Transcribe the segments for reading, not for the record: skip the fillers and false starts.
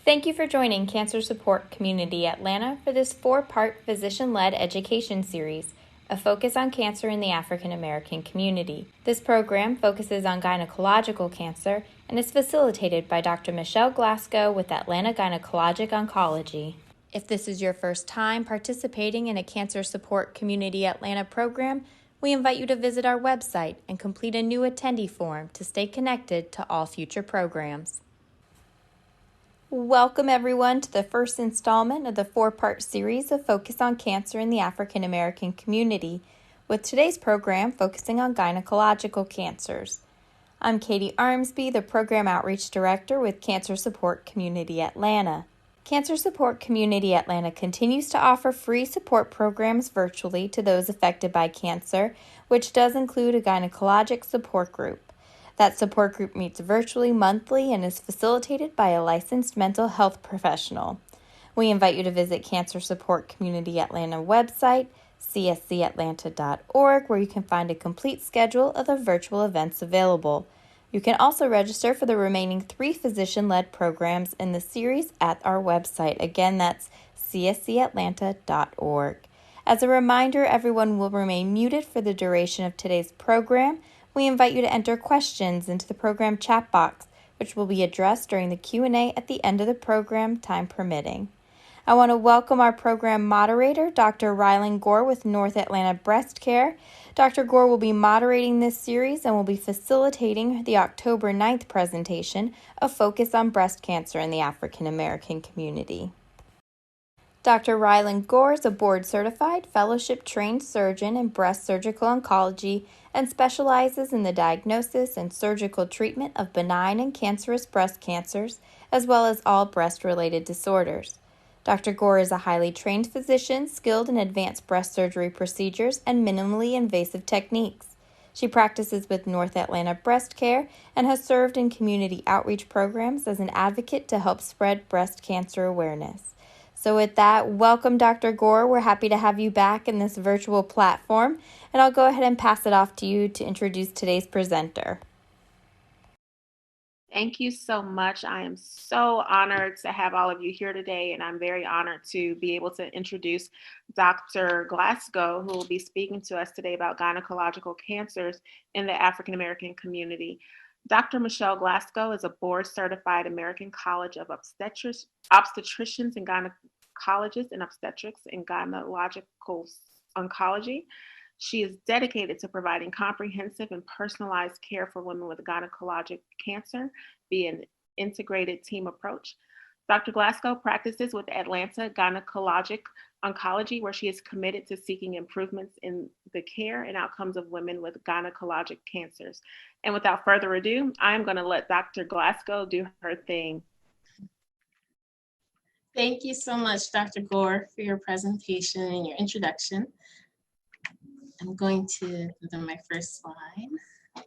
Thank you for joining Cancer Support Community Atlanta for this 4-part physician-led education series, a focus on cancer in the African American community. This program focuses on gynecological cancer and is facilitated by Dr. Michelle Glasgow with Atlanta Gynecologic Oncology. If this is your first time participating in a Cancer Support Community Atlanta program, we invite you to visit our website and complete a new attendee form to stay connected to all future programs. Welcome everyone to the first installment of the 4-part series of Focus on Cancer in the African American Community, with today's program focusing on gynecological cancers. I'm Katie Armsby, the Program Outreach Director with Cancer Support Community Atlanta. Cancer Support Community Atlanta continues to offer free support programs virtually to those affected by cancer, which does include a gynecologic support group. That support group meets virtually monthly and is facilitated by a licensed mental health professional. We invite you to visit Cancer Support Community Atlanta website, cscatlanta.org, where you can find a complete schedule of the virtual events available. You can also register for the remaining 3 physician-led programs in the series at our website. Again, that's cscatlanta.org. As a reminder, everyone will remain muted for the duration of today's program. We invite you to enter questions into the program chat box, which will be addressed during the Q&A at the end of the program, time permitting. I want to welcome our program moderator, Dr. Rylan Gore with North Atlanta Breast Care. Dr. Gore will be moderating this series and will be facilitating the October 9th presentation, A Focus on Breast Cancer in the African American Community. Dr. Rylan Gore is a board-certified, fellowship-trained surgeon in breast surgical oncology and specializes in the diagnosis and surgical treatment of benign and cancerous breast cancers, as well as all breast-related disorders. Dr. Gore is a highly trained physician skilled in advanced breast surgery procedures and minimally invasive techniques. She practices with North Atlanta Breast Care and has served in community outreach programs as an advocate to help spread breast cancer awareness. So with that, welcome Dr. Gore. We're happy to have you back in this virtual platform, and I'll go ahead and pass it off to you to introduce today's presenter. Thank you so much. I am so honored to have all of you here today, and I'm very honored to be able to introduce Dr. Glasgow, who will be speaking to us today about gynecological cancers in the African American community. Dr. Michelle Glasgow is a board-certified American College of Obstetricians and Gynecologists in Obstetrics and Gynecological Oncology. She is dedicated to providing comprehensive and personalized care for women with gynecologic cancer via an integrated team approach. Dr. Glasgow practices with Atlanta Gynecologic Oncology, where she is committed to seeking improvements in the care and outcomes of women with gynecologic cancers. And without further ado, I'm going to let Dr. Glasgow do her thing. Thank you so much, Dr. Gore, for your presentation and your introduction. I'm going to go to my first slide.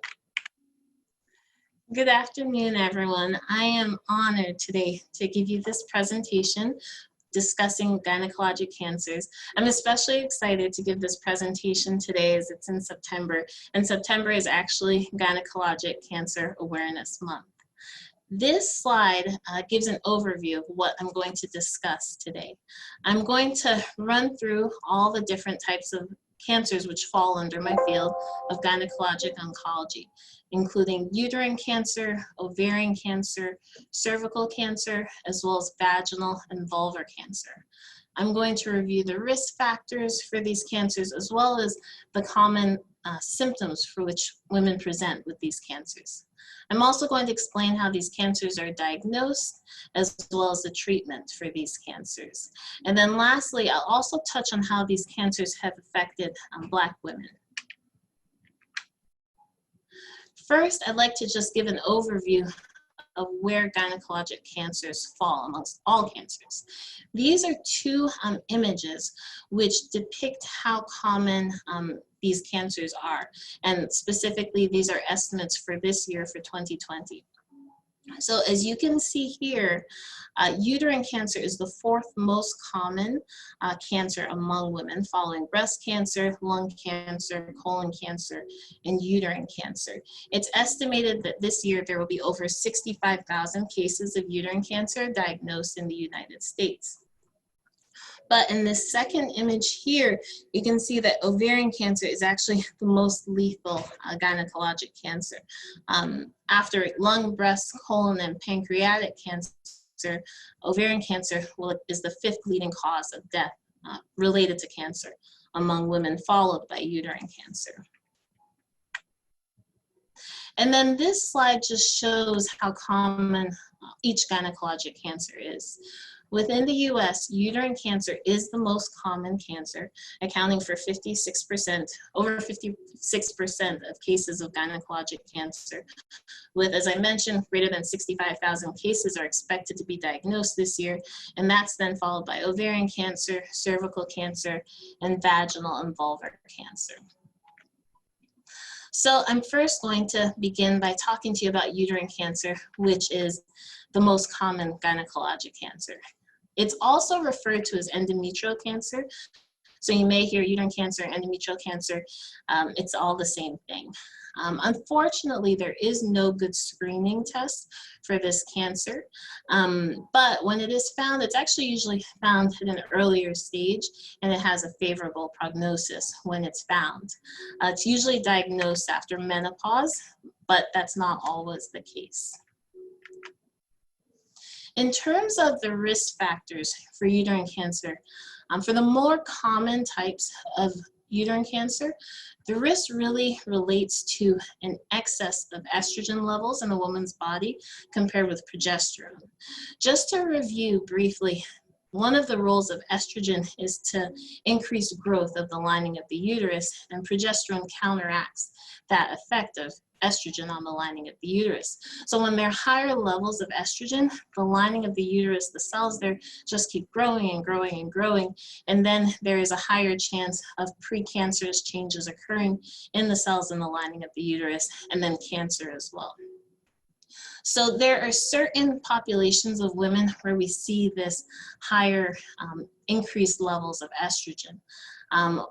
Good afternoon, everyone. I am honored today to give you this presentation discussing gynecologic cancers. I'm especially excited to give this presentation today as it's in September, and September is actually Gynecologic Cancer Awareness Month. This slide gives an overview of what I'm going to discuss today. I'm going to run through all the different types of cancers which fall under my field of gynecologic oncology, including uterine cancer, ovarian cancer, cervical cancer, as well as vaginal and vulvar cancer. I'm going to review the risk factors for these cancers, as well as the common symptoms for which women present with these cancers. I'm also going to explain how these cancers are diagnosed, as well as the treatment for these cancers. And then lastly, I'll also touch on how these cancers have affected Black women. First, I'd like to just give an overview of where gynecologic cancers fall amongst all cancers. These are 2 images which depict how common these cancers are, and specifically these are estimates for this year, for 2020. So as you can see here, uterine cancer is the fourth most common cancer among women, following breast cancer, lung cancer, colon cancer, and uterine cancer. It's estimated that this year there will be over 65,000 cases of uterine cancer diagnosed in the United States. But in this second image here, you can see that ovarian cancer is actually the most lethal gynecologic cancer. After lung, breast, colon, and pancreatic cancer, ovarian cancer is the fifth leading cause of death related to cancer among women, followed by uterine cancer. And then this slide just shows how common each gynecologic cancer is. Within the US, uterine cancer is the most common cancer, accounting for over 56% of cases of gynecologic cancer. With, as I mentioned, greater than 65,000 cases are expected to be diagnosed this year, and that's then followed by ovarian cancer, cervical cancer, and vaginal and vulvar cancer. So I'm first going to begin by talking to you about uterine cancer, which is the most common gynecologic cancer. It's also referred to as endometrial cancer. So you may hear uterine cancer, endometrial cancer, it's all the same thing. Unfortunately, there is no good screening test for this cancer, but when it is found, it's actually usually found at an earlier stage, and it has a favorable prognosis when it's found. It's usually diagnosed after menopause, but that's not always the case. In terms of the risk factors for uterine cancer, for the more common types of uterine cancer, the risk really relates to an excess of estrogen levels in a woman's body compared with progesterone. Just to review briefly, one of the roles of estrogen is to increase growth of the lining of the uterus, and progesterone counteracts that effect of estrogen on the lining of the uterus. So when there are higher levels of estrogen, the lining of the uterus, the cells there just keep growing and growing and growing, and then there is a higher chance of precancerous changes occurring in the cells in the lining of the uterus, and then cancer as well. So there are certain populations of women where we see this higher increased levels of estrogen.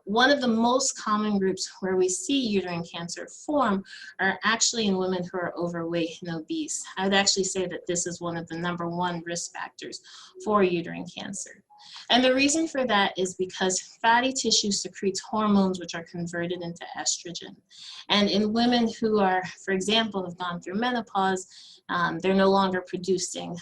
One of the most common groups where we see uterine cancer form are actually in women who are overweight and obese. I would actually say that this is one of the #1 risk factors for uterine cancer. And the reason for that is because fatty tissue secretes hormones which are converted into estrogen. And in women who are, for example, have gone through menopause, they're no longer producing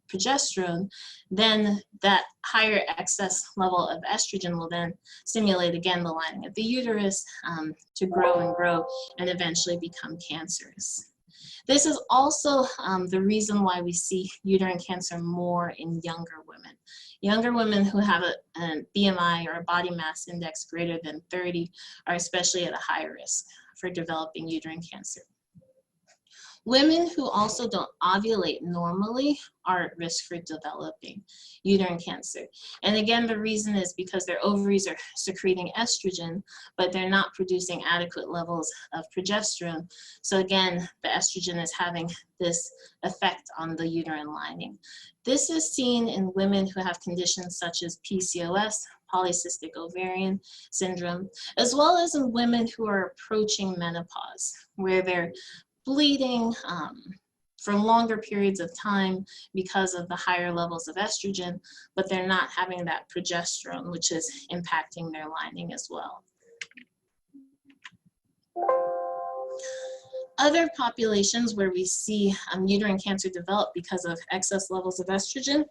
progesterone, then that higher excess level of estrogen will then stimulate again the lining of the uterus to grow and grow and eventually become cancerous. This is also the reason why we see uterine cancer more in younger women. Younger women who have a BMI or a body mass index greater than 30 are especially at a higher risk for developing uterine cancer. Women who also don't ovulate normally are at risk for developing uterine cancer. And again, the reason is because their ovaries are secreting estrogen, but they're not producing adequate levels of progesterone. So again, the estrogen is having this effect on the uterine lining. This is seen in women who have conditions such as PCOS, polycystic ovarian syndrome, as well as in women who are approaching menopause, where they're bleeding for longer periods of time because of the higher levels of estrogen, but they're not having that progesterone, which is impacting their lining as well. Other populations where we see uterine cancer develop because of excess levels of estrogen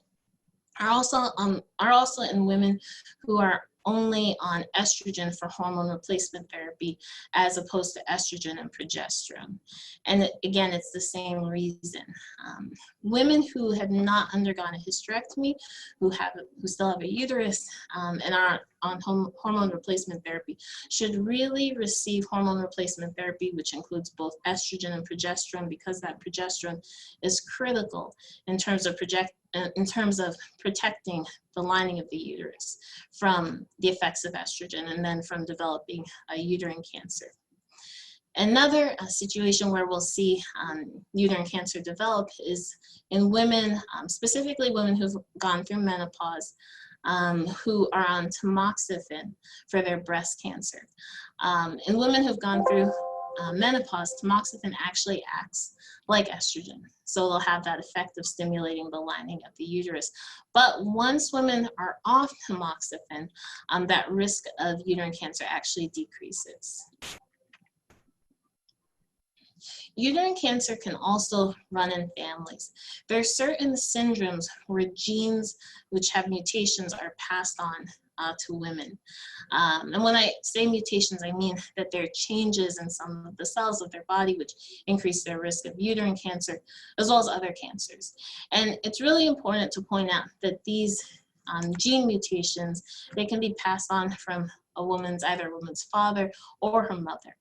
are also in women who are only on estrogen for hormone replacement therapy as opposed to estrogen and progesterone. And again, it's the same reason. Women who have not undergone a hysterectomy, who still have a uterus and are on hormone replacement therapy should really receive hormone replacement therapy, which includes both estrogen and progesterone, because that progesterone is critical in terms of protecting the lining of the uterus from the effects of estrogen and then from developing a uterine cancer. Another situation where we'll see uterine cancer develop is in women, specifically women who've gone through menopause, who are on tamoxifen for their breast cancer. In women who've gone through menopause, tamoxifen actually acts like estrogen. So they'll have that effect of stimulating the lining of the uterus. But once women are off tamoxifen, that risk of uterine cancer actually decreases. Uterine cancer can also run in families. There are certain syndromes where genes which have mutations are passed on to women. And when I say mutations, I mean that there are changes in some of the cells of their body which increase their risk of uterine cancer, as well as other cancers. And it's really important to point out that these gene mutations, they can be passed on from either a woman's father or her mother.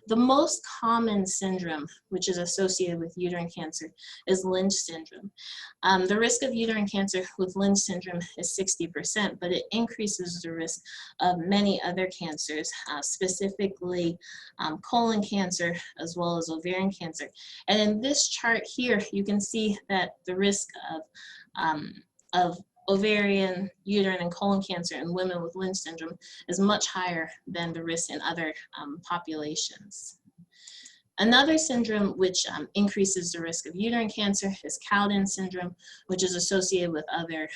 The most common syndrome, which is associated with uterine cancer, is Lynch syndrome. The risk of uterine cancer with Lynch syndrome is 60%, but it increases the risk of many other cancers, specifically colon cancer, as well as ovarian cancer. And in this chart here, you can see that the risk of ovarian, uterine, and colon cancer in women with Lynch syndrome is much higher than the risk in other populations. Another syndrome which increases the risk of uterine cancer is Cowden syndrome, which is associated with other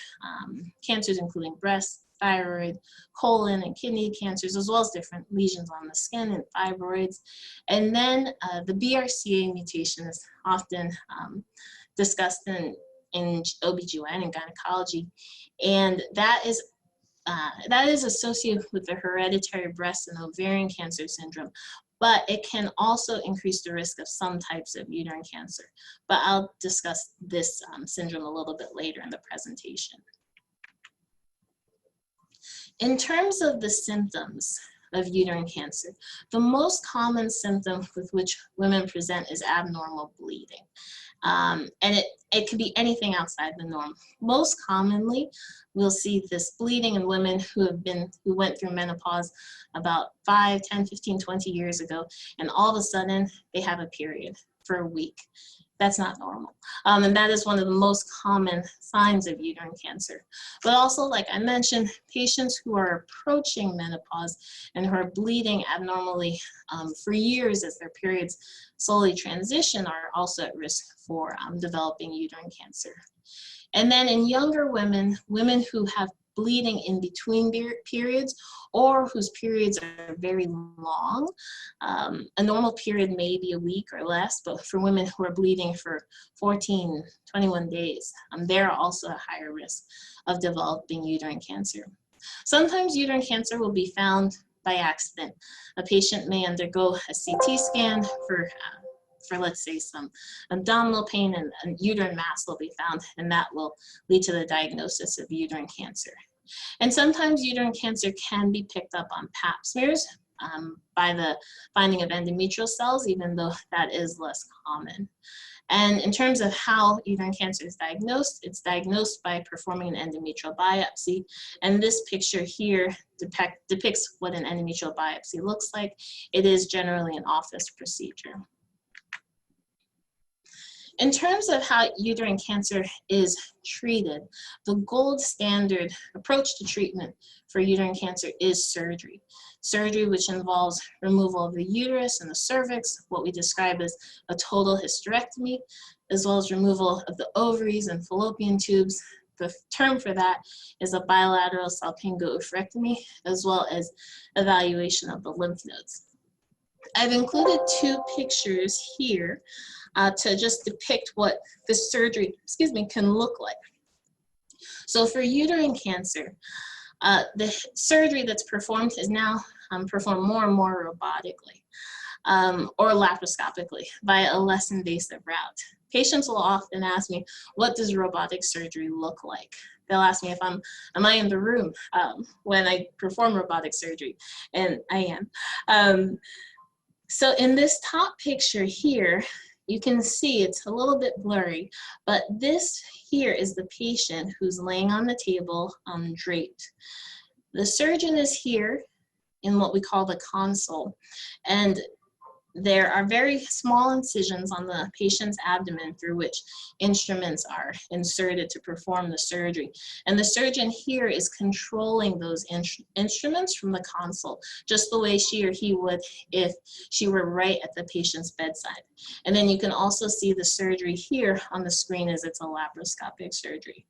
cancers, including breast, thyroid, colon, and kidney cancers, as well as different lesions on the skin and fibroids. And then the BRCA mutation is often discussed in OBGYN and gynecology, and that is associated with the hereditary breast and ovarian cancer syndrome, but it can also increase the risk of some types of uterine cancer. But I'll discuss this syndrome a little bit later in the presentation. In terms of the symptoms of uterine cancer, the most common symptom with which women present is abnormal bleeding. And it could be anything outside the norm. Most commonly, we'll see this bleeding in women who went through menopause about 5, 10, 15, 20 years ago, and all of a sudden they have a period for a week. That's not normal. And that is one of the most common signs of uterine cancer. But also, like I mentioned, patients who are approaching menopause and who are bleeding abnormally for years as their periods slowly transition are also at risk for developing uterine cancer. And then in younger women, women who have bleeding in between periods or whose periods are very long. A normal period may be a week or less, but for women who are bleeding for 14, 21 days, they're also at higher risk of developing uterine cancer. Sometimes uterine cancer will be found by accident. A patient may undergo a CT scan for let's say some abdominal pain, and a uterine mass will be found, and that will lead to the diagnosis of uterine cancer. And sometimes uterine cancer can be picked up on pap smears by the finding of endometrial cells, even though that is less common. And in terms of how uterine cancer is diagnosed, it's diagnosed by performing an endometrial biopsy. And this picture here depicts what an endometrial biopsy looks like. It is generally an office procedure. In terms of how uterine cancer is treated, the gold standard approach to treatment for uterine cancer is surgery. Surgery which involves removal of the uterus and the cervix, what we describe as a total hysterectomy, as well as removal of the ovaries and fallopian tubes. The term for that is a bilateral salpingo-oophorectomy, as well as evaluation of the lymph nodes. I've included two pictures here to just depict what the surgery, can look like. So for uterine cancer, the surgery that's performed is now performed more and more robotically or laparoscopically by a less invasive route. Patients will often ask me, what does robotic surgery look like? They'll ask me if am I in the room when I perform robotic surgery, and I am. So in this top picture here, you can see it's a little bit blurry, but this here is the patient who's laying on the table draped. The surgeon is here in what we call the console, and there are very small incisions on the patient's abdomen through which instruments are inserted to perform the surgery. And the surgeon here is controlling those instruments from the console, just the way she or he would if she were right at the patient's bedside. And then you can also see the surgery here on the screen as it's a laparoscopic surgery.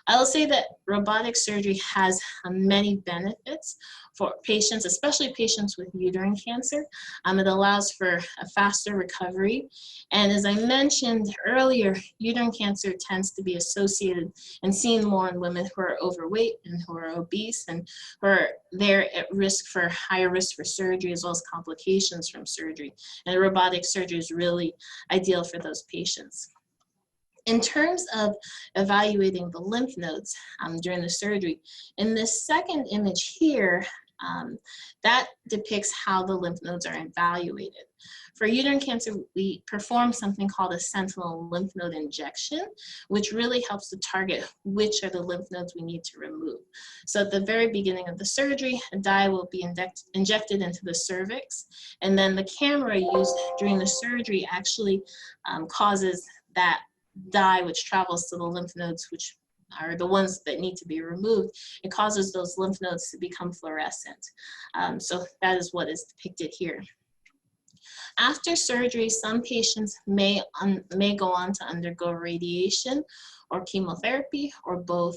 I will say that robotic surgery has many benefits for patients, especially patients with uterine cancer. It allows for a faster recovery. And as I mentioned earlier, uterine cancer tends to be associated and seen more in women who are overweight and who are obese and who are there at risk for higher risk for surgery as well as complications from surgery. And robotic surgery is really ideal for those patients. In terms of evaluating the lymph nodes during the surgery, in this second image here, that depicts how the lymph nodes are evaluated. For uterine cancer, we perform something called a sentinel lymph node injection, which really helps to target which are the lymph nodes we need to remove. So at the very beginning of the surgery, a dye will be injected into the cervix, and then the camera used during the surgery actually causes that dye, which travels to the lymph nodes, which are the ones that need to be removed. It causes those lymph nodes to become fluorescent. So that is what is depicted here. After surgery, some patients may go on to undergo radiation or chemotherapy or both.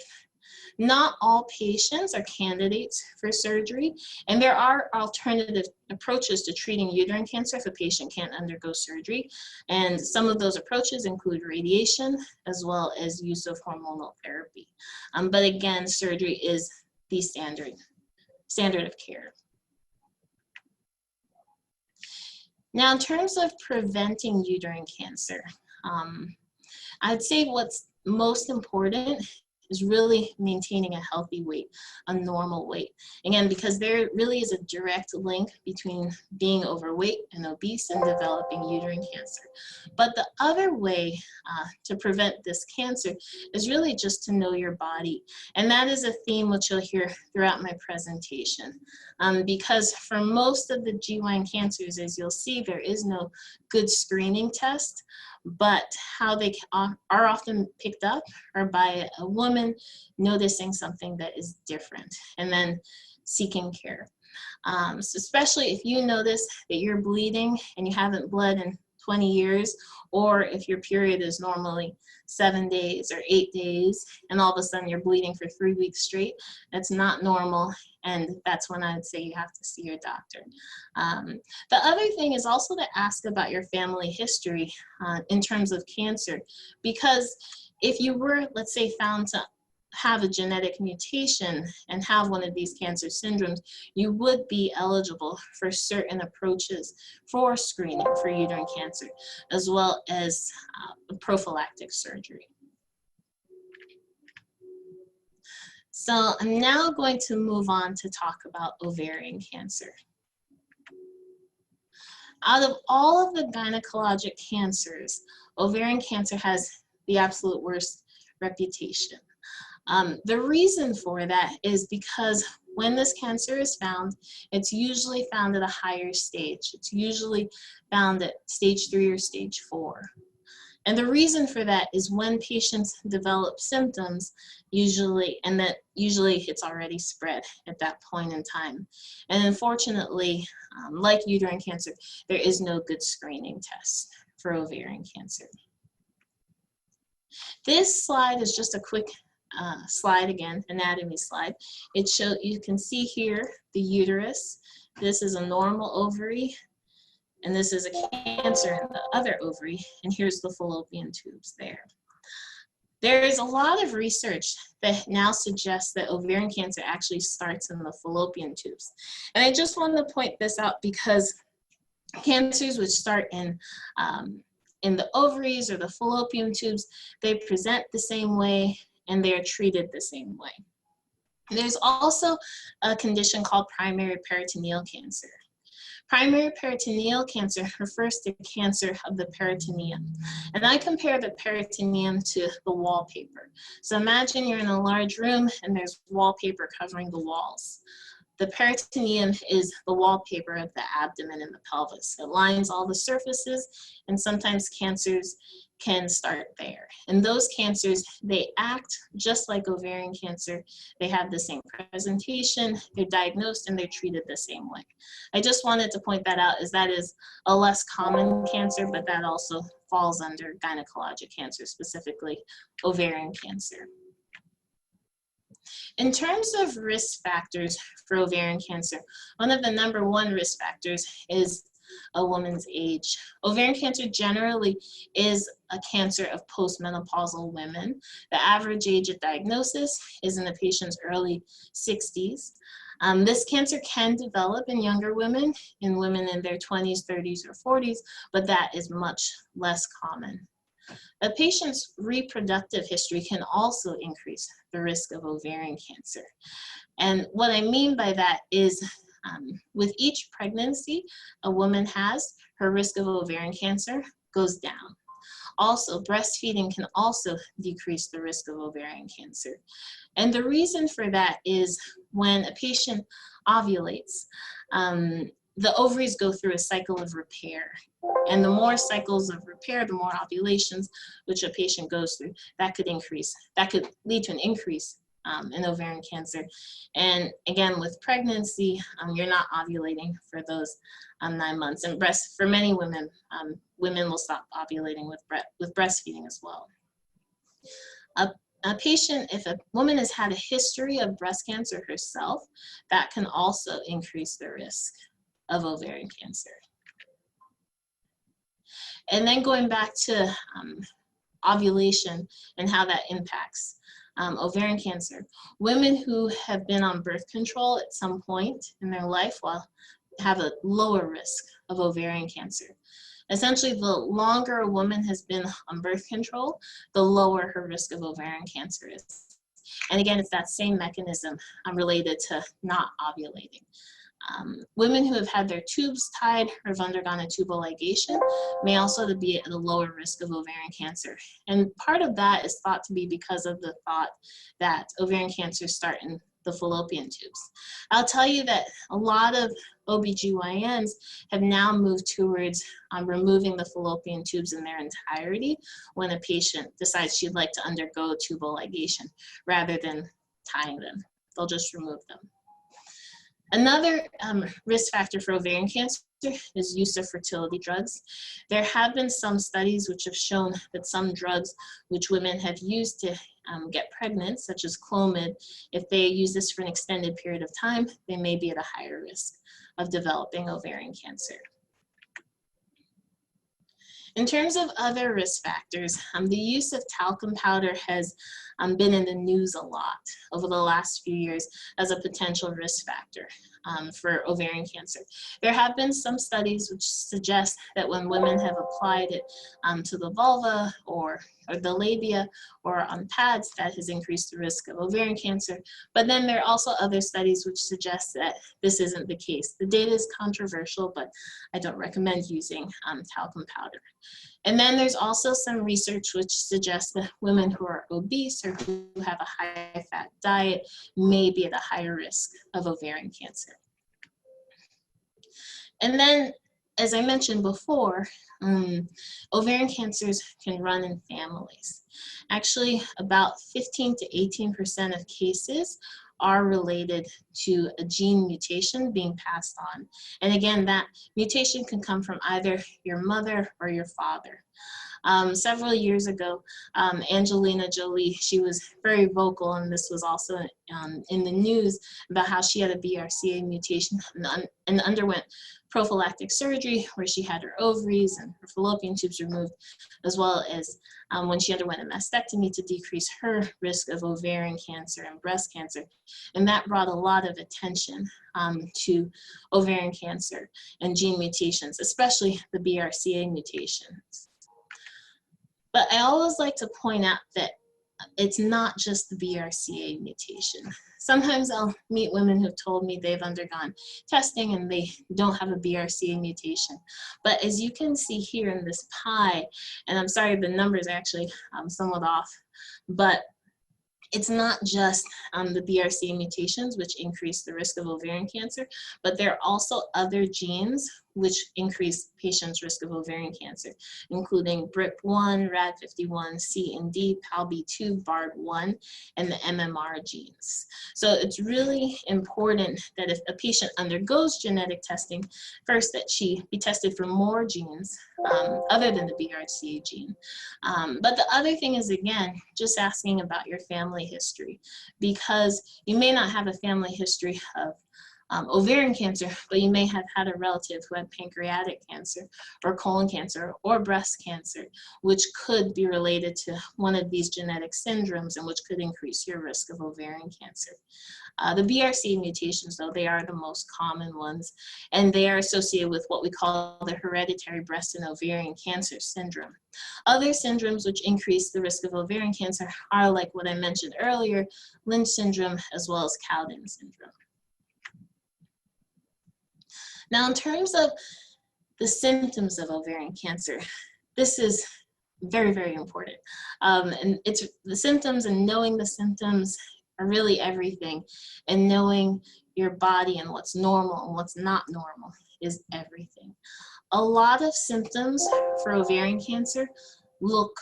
Not all patients are candidates for surgery, and there are alternative approaches to treating uterine cancer if a patient can't undergo surgery. And some of those approaches include radiation as well as use of hormonal therapy. But again, surgery is the standard of care. Now, in terms of preventing uterine cancer, I'd say what's most important is really maintaining a healthy weight, a normal weight. Again, because there really is a direct link between being overweight and obese and developing uterine cancer. But the other way to prevent this cancer is really just to know your body. And that is a theme which you'll hear throughout my presentation. Because for most of the GYN cancers, as you'll see, there is no good screening test, but how they are often picked up are by a woman noticing something that is different and then seeking care. So especially if you notice that you're bleeding and you haven't bled in 20 years, or if your period is normally 7 days or 8 days, and all of a sudden you're bleeding for 3 weeks straight, that's not normal, and that's when I'd say you have to see your doctor. The other thing is also to ask about your family history in terms of cancer, because if you were, let's say, found to have a genetic mutation and have one of these cancer syndromes, you would be eligible for certain approaches for screening for uterine cancer, as well as prophylactic surgery. So I'm now going to move on to talk about ovarian cancer. Out of all of the gynecologic cancers, ovarian cancer has the absolute worst reputation. The reason for that is because when this cancer is found, it's usually found at a higher stage. It's usually found at stage 3 or stage 4. And the reason for that is when patients develop symptoms, usually it's already spread at that point in time. And unfortunately, like uterine cancer, there is no good screening test for ovarian cancer. This slide is just a quick slide, again, anatomy slide. It shows, you can see here the uterus. This is a normal ovary, and this is a cancer in the other ovary, and here's the fallopian tubes there. There is a lot of research that now suggests that ovarian cancer actually starts in the fallopian tubes. And I just wanted to point this out because cancers which start in the ovaries or the fallopian tubes, they present the same way and they are treated the same way. There's also a condition called primary peritoneal cancer. Primary peritoneal cancer refers to cancer of the peritoneum. And I compare the peritoneum to the wallpaper. So imagine you're in a large room and there's wallpaper covering the walls. The peritoneum is the wallpaper of the abdomen and the pelvis. It lines all the surfaces, and sometimes cancers can start there. And those cancers, they act just like ovarian cancer. They have the same presentation, they're diagnosed, and they're treated the same way. I just wanted to point that out, as that is a less common cancer, but that also falls under gynecologic cancer, specifically ovarian cancer. In terms of risk factors for ovarian cancer, one of the #1 risk factors is a woman's age. Ovarian cancer generally is a cancer of postmenopausal women. The average age at diagnosis is in the patient's early 60s. This cancer can develop in younger women, in women in their 20s, 30s, or 40s, but that is much less common. A patient's reproductive history can also increase the risk of ovarian cancer. And what I mean by that is with each pregnancy a woman has, her risk of ovarian cancer goes down. Also, breastfeeding can also decrease the risk of ovarian cancer. And the reason for that is when a patient ovulates, the ovaries go through a cycle of repair. And the more cycles of repair, the more ovulations which a patient goes through, that could lead to an increase in ovarian cancer. And again, with pregnancy, you're not ovulating for those 9 months. And for many women, women will stop ovulating with breastfeeding as well. If a woman has had a history of breast cancer herself, that can also increase the risk of ovarian cancer. And then going back to ovulation and how that impacts ovarian cancer. Women who have been on birth control at some point in their life will have a lower risk of ovarian cancer. Essentially, the longer a woman has been on birth control, the lower her risk of ovarian cancer is. And again, it's that same mechanism related to not ovulating. Women who have had their tubes tied or have undergone a tubal ligation may also be at a lower risk of ovarian cancer. And part of that is thought to be because of the thought that ovarian cancers start in the fallopian tubes. I'll tell you that a lot of OBGYNs have now moved towards removing the fallopian tubes in their entirety when a patient decides she'd like to undergo tubal ligation rather than tying them. They'll just remove them. Another risk factor for ovarian cancer is use of fertility drugs. There have been some studies which have shown that some drugs which women have used to get pregnant, such as Clomid, if they use this for an extended period of time, they may be at a higher risk of developing ovarian cancer. In terms of other risk factors, the use of talcum powder has been in the news a lot over the last few years as a potential risk factor for ovarian cancer. There have been some studies which suggest that when women have applied it to the vulva or the labia or on pads, that has increased the risk of ovarian cancer. But then there are also other studies which suggest that this isn't the case. The data is controversial, but I don't recommend using talcum powder. And then there's also some research which suggests that women who are obese or who have a high-fat diet may be at a higher risk of ovarian cancer. And then, as I mentioned before, ovarian cancers can run in families. Actually, about 15 to 18% of cases are related to a gene mutation being passed on. And again, that mutation can come from either your mother or your father. Several years ago, Angelina Jolie, she was very vocal, and this was also in the news, about how she had a BRCA mutation and underwent prophylactic surgery where she had her ovaries and her fallopian tubes removed, as well as when she underwent a mastectomy to decrease her risk of ovarian cancer and breast cancer. And that brought a lot of attention to ovarian cancer and gene mutations, especially the BRCA mutations. But I always like to point out that it's not just the BRCA mutation. Sometimes I'll meet women who've told me they've undergone testing and they don't have a BRCA mutation. But as you can see here in this pie, and I'm sorry, the numbers are actually somewhat off, but it's not just the BRCA mutations which increase the risk of ovarian cancer, but there are also other genes which increase patients' risk of ovarian cancer, including BRIP1, RAD51, C and D, PALB2, BARD1, and the MMR genes. So it's really important that if a patient undergoes genetic testing, first that she be tested for more genes other than the BRCA gene. But the other thing is, again, just asking about your family history, because you may not have a family history of ovarian cancer, but you may have had a relative who had pancreatic cancer or colon cancer or breast cancer, which could be related to one of these genetic syndromes and which could increase your risk of ovarian cancer. The BRCA mutations, though, they are the most common ones, and they are associated with what we call the hereditary breast and ovarian cancer syndrome. Other syndromes which increase the risk of ovarian cancer are, like what I mentioned earlier, Lynch syndrome as well as Cowden syndrome. Now, in terms of the symptoms of ovarian cancer, this is very, very important. And it's the symptoms, and knowing the symptoms are really everything. And knowing your body and what's normal and what's not normal is everything. A lot of symptoms for ovarian cancer look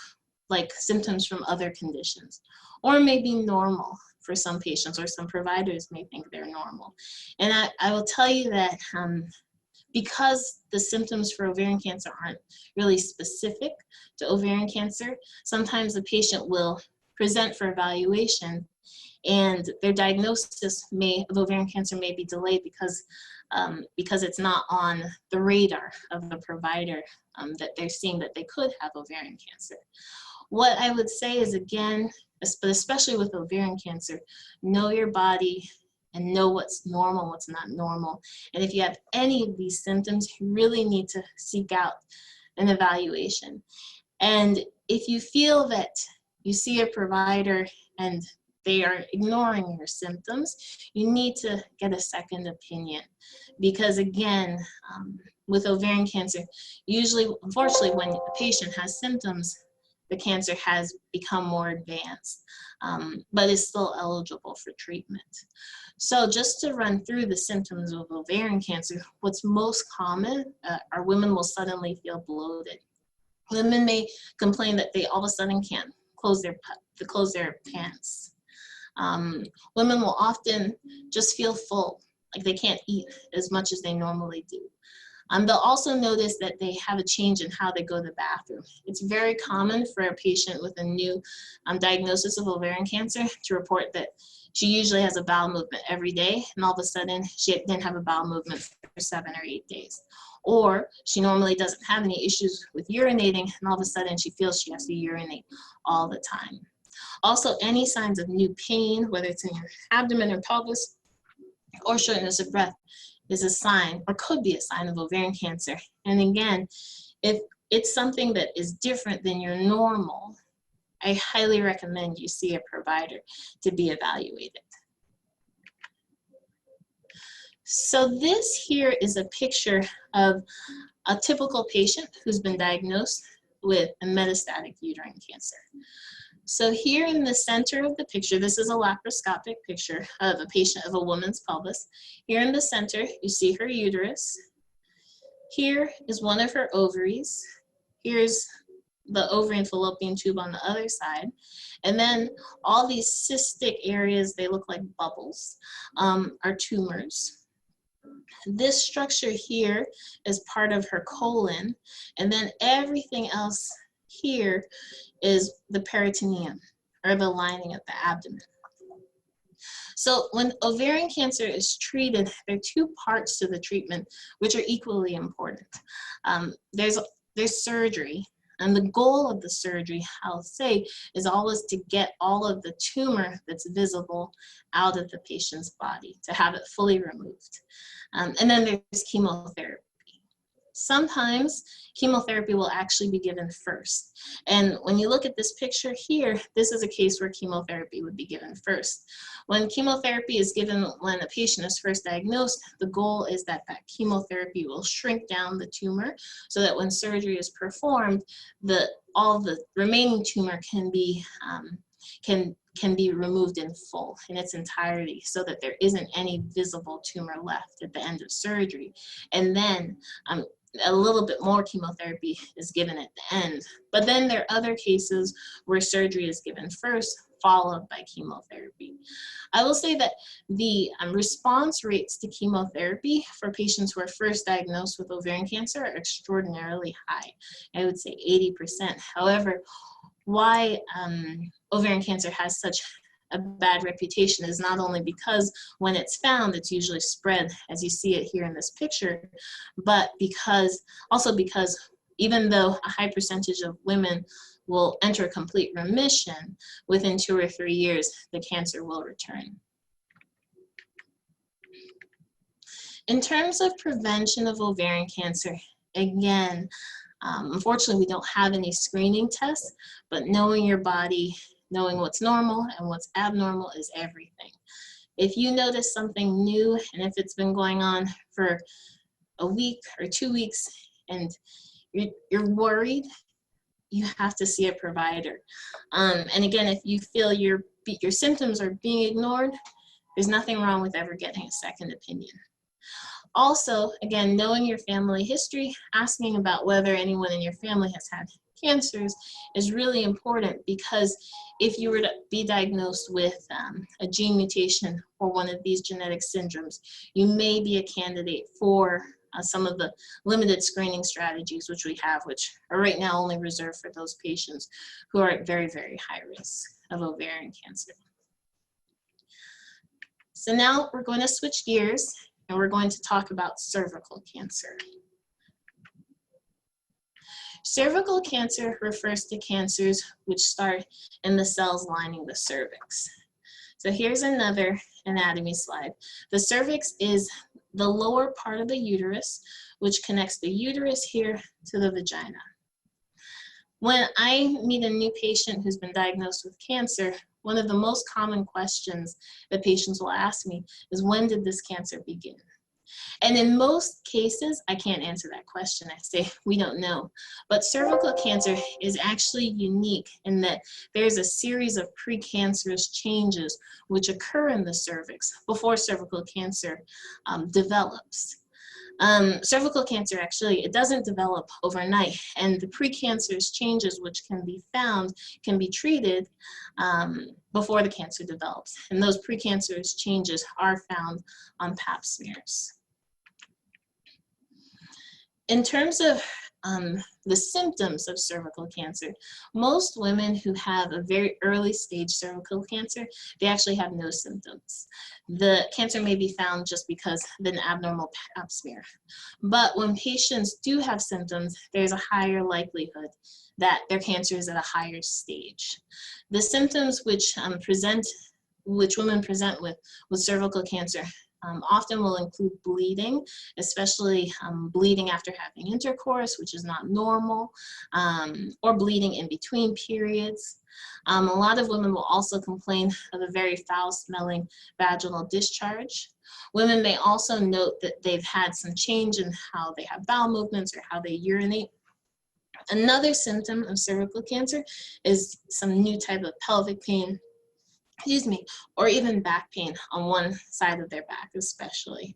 like symptoms from other conditions, or may be normal for some patients, or some providers may think they're normal. And I will tell you that because the symptoms for ovarian cancer aren't really specific to ovarian cancer, sometimes the patient will present for evaluation and their diagnosis of ovarian cancer may be delayed because it's not on the radar of the provider that they're seeing that they could have ovarian cancer. What I would say is, again, but especially with ovarian cancer, know your body and know what's normal, what's not normal. And if you have any of these symptoms, you really need to seek out an evaluation. And if you feel that you see a provider and they are ignoring your symptoms, you need to get a second opinion. Because again, with ovarian cancer, usually, unfortunately, when a patient has symptoms, the cancer has become more advanced, but is still eligible for treatment. So just to run through the symptoms of ovarian cancer, what's most common are women will suddenly feel bloated. Women may complain that they all of a sudden can't close their pants. Women will often just feel full, like they can't eat as much as they normally do. They'll also notice that they have a change in how they go to the bathroom. It's very common for a patient with a new diagnosis of ovarian cancer to report that she usually has a bowel movement every day, and all of a sudden she didn't have a bowel movement for 7 or 8 days. Or she normally doesn't have any issues with urinating, and all of a sudden she feels she has to urinate all the time. Also, any signs of new pain, whether it's in your abdomen or pelvis, or shortness of breath, is a sign, or could be a sign, of ovarian cancer. And again, if it's something that is different than your normal, I highly recommend you see a provider to be evaluated. So this here is a picture of a typical patient who's been diagnosed with a metastatic uterine cancer. So here in the center of the picture, this is a laparoscopic picture of a patient, of a woman's pelvis. Here in the center, you see her uterus. Here is one of her ovaries. Here's the ovary and fallopian tube on the other side. And then all these cystic areas, they look like bubbles, are tumors. This structure here is part of her colon, and then everything else here is the peritoneum, or the lining of the abdomen. So when ovarian cancer is treated, there are two parts to the treatment which are equally important. There's surgery, and the goal of the surgery, I'll say, is always to get all of the tumor that's visible out of the patient's body, to have it fully removed. And then there's chemotherapy. Sometimes chemotherapy will actually be given first. And when you look at this picture here, this is a case where chemotherapy would be given first. When chemotherapy is given when a patient is first diagnosed, the goal is that that chemotherapy will shrink down the tumor so that when surgery is performed, all the remaining tumor can can be removed in full, in its entirety, so that there isn't any visible tumor left at the end of surgery. And then a little bit more chemotherapy is given at the end. But then there are other cases where surgery is given first, followed by chemotherapy. I will say that the response rates to chemotherapy for patients who are first diagnosed with ovarian cancer are extraordinarily high. I would say 80%. However, why ovarian cancer has such a bad reputation is not only because when it's found, it's usually spread, as you see it here in this picture, but also because even though a high percentage of women will enter complete remission, within 2 or 3 years, the cancer will return. In terms of prevention of ovarian cancer, again, unfortunately, we don't have any screening tests, but knowing your body, knowing what's normal and what's abnormal is everything. If you notice something new, and if it's been going on for a week or 2 weeks, and you're worried, you have to see a provider. And again, if you feel your symptoms are being ignored, there's nothing wrong with ever getting a second opinion. Also, again, knowing your family history, asking about whether anyone in your family has had cancers is really important, because if you were to be diagnosed with a gene mutation or one of these genetic syndromes, you may be a candidate for some of the limited screening strategies which we have, which are right now only reserved for those patients who are at very, very high risk of ovarian cancer. So now we're going to switch gears, and we're going to talk about cervical cancer. Cervical cancer refers to cancers which start in the cells lining the cervix. So here's another anatomy slide. The cervix is the lower part of the uterus, which connects the uterus here to the vagina. When I meet a new patient who's been diagnosed with cancer, one of the most common questions that patients will ask me is, when did this cancer begin? And in most cases, I can't answer that question. I say, we don't know. But cervical cancer is actually unique in that there's a series of precancerous changes which occur in the cervix before cervical cancer develops. Cervical cancer, actually, it doesn't develop overnight, and the precancerous changes which can be found can be treated before the cancer develops. And those precancerous changes are found on pap smears. In terms of the symptoms of cervical cancer, most women who have a very early stage cervical cancer, they actually have no symptoms. The cancer may be found just because of an abnormal pap smear. But when patients do have symptoms, there's a higher likelihood that their cancer is at a higher stage. The symptoms which women present with cervical cancer often will include bleeding, especially bleeding after having intercourse, which is not normal, or bleeding in between periods. A lot of women will also complain of a very foul-smelling vaginal discharge. Women may also note that they've had some change in how they have bowel movements or how they urinate. Another symptom of cervical cancer is some new type of pelvic pain, or even back pain on one side of their back especially.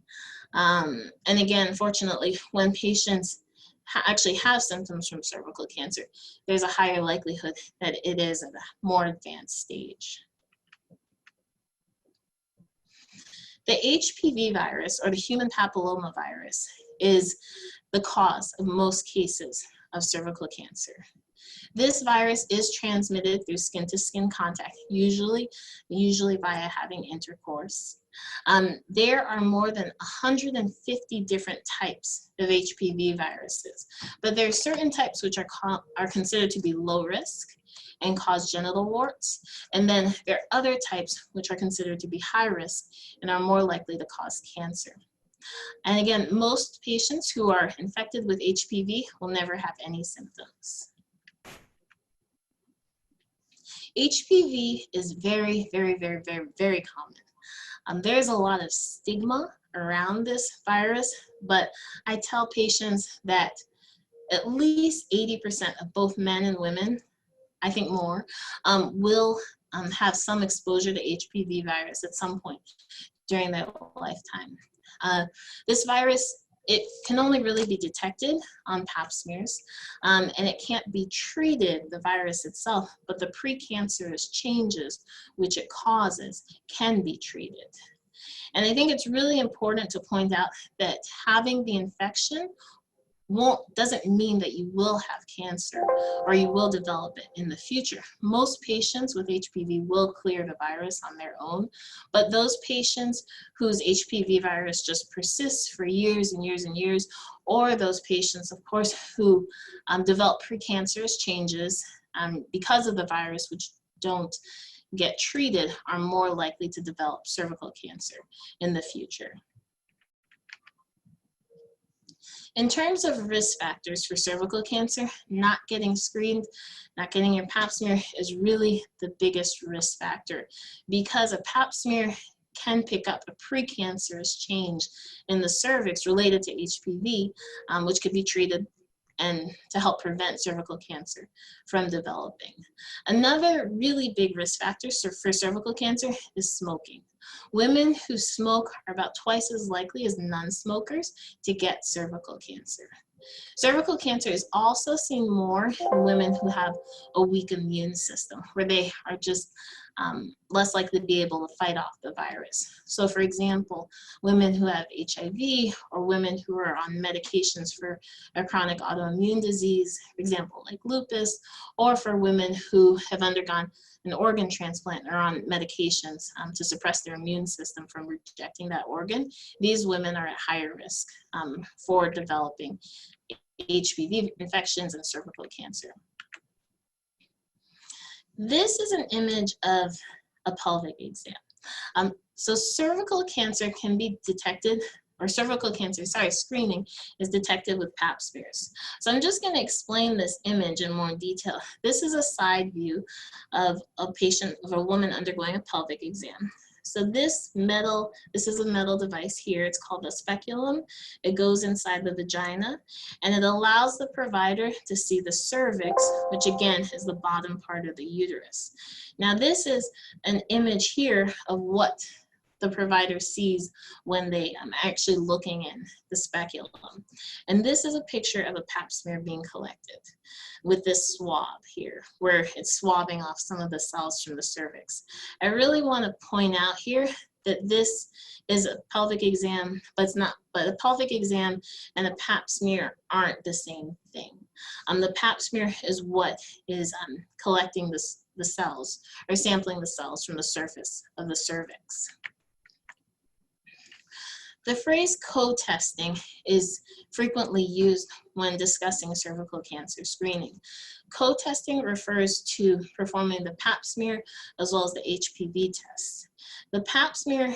And again, fortunately, when patients actually have symptoms from cervical cancer, there's a higher likelihood that it is at a more advanced stage. The HPV virus, or the human papilloma virus, is the cause of most cases of cervical cancer. This virus is transmitted through skin-to-skin contact, usually via having intercourse. There are more than 150 different types of HPV viruses, but there are certain types which are considered to be low risk and cause genital warts, and then there are other types which are considered to be high risk and are more likely to cause cancer. And again, most patients who are infected with HPV will never have any symptoms. HPV is very, very, very, very, very common. There's a lot of stigma around this virus, but I tell patients that at least 80% of both men and women, I think more, will have some exposure to HPV virus at some point during their lifetime. This virus, it can only really be detected on pap smears, and it can't be treated, the virus itself, but the precancerous changes which it causes can be treated. And I think it's really important to point out that having the infection doesn't mean that you will have cancer or you will develop it in the future. Most patients with HPV will clear the virus on their own, but those patients whose HPV virus just persists for years and years and years, or those patients, of course, who develop precancerous changes because of the virus, which don't get treated, are more likely to develop cervical cancer in the future. In terms of risk factors for cervical cancer, not getting screened, not getting your pap smear is really the biggest risk factor, because a pap smear can pick up a precancerous change in the cervix related to HPV, which could be treated and to help prevent cervical cancer from developing. Another really big risk factor for cervical cancer is smoking. Women who smoke are about twice as likely as non-smokers to get cervical cancer. Cervical cancer is also seen more in women who have a weak immune system, where they are just less likely to be able to fight off the virus. So for example, women who have HIV or women who are on medications for a chronic autoimmune disease, for example, like lupus, or for women who have undergone an organ transplant or on medications to suppress their immune system from rejecting that organ, these women are at higher risk for developing HPV infections and cervical cancer. This is an image of a pelvic exam. So cervical cancer can be detected, or cervical cancer, screening is detected with pap smears. So I'm just going to explain this image in more detail. This is a side view of a woman undergoing a pelvic exam. So this is a metal device here. It's called a speculum. It goes inside the vagina, and it allows the provider to see the cervix, which again is the bottom part of the uterus. Now this is an image here of what the provider sees when they actually looking in the speculum. And this is a picture of a pap smear being collected with this swab here, where it's swabbing off some of the cells from the cervix. I really want to point out here that this is a pelvic exam, but a pelvic exam and a pap smear aren't the same thing. The pap smear is what is collecting the cells, or sampling the cells from the surface of the cervix. The phrase co-testing is frequently used when discussing cervical cancer screening. Co-testing refers to performing the pap smear as well as the HPV test. The pap smear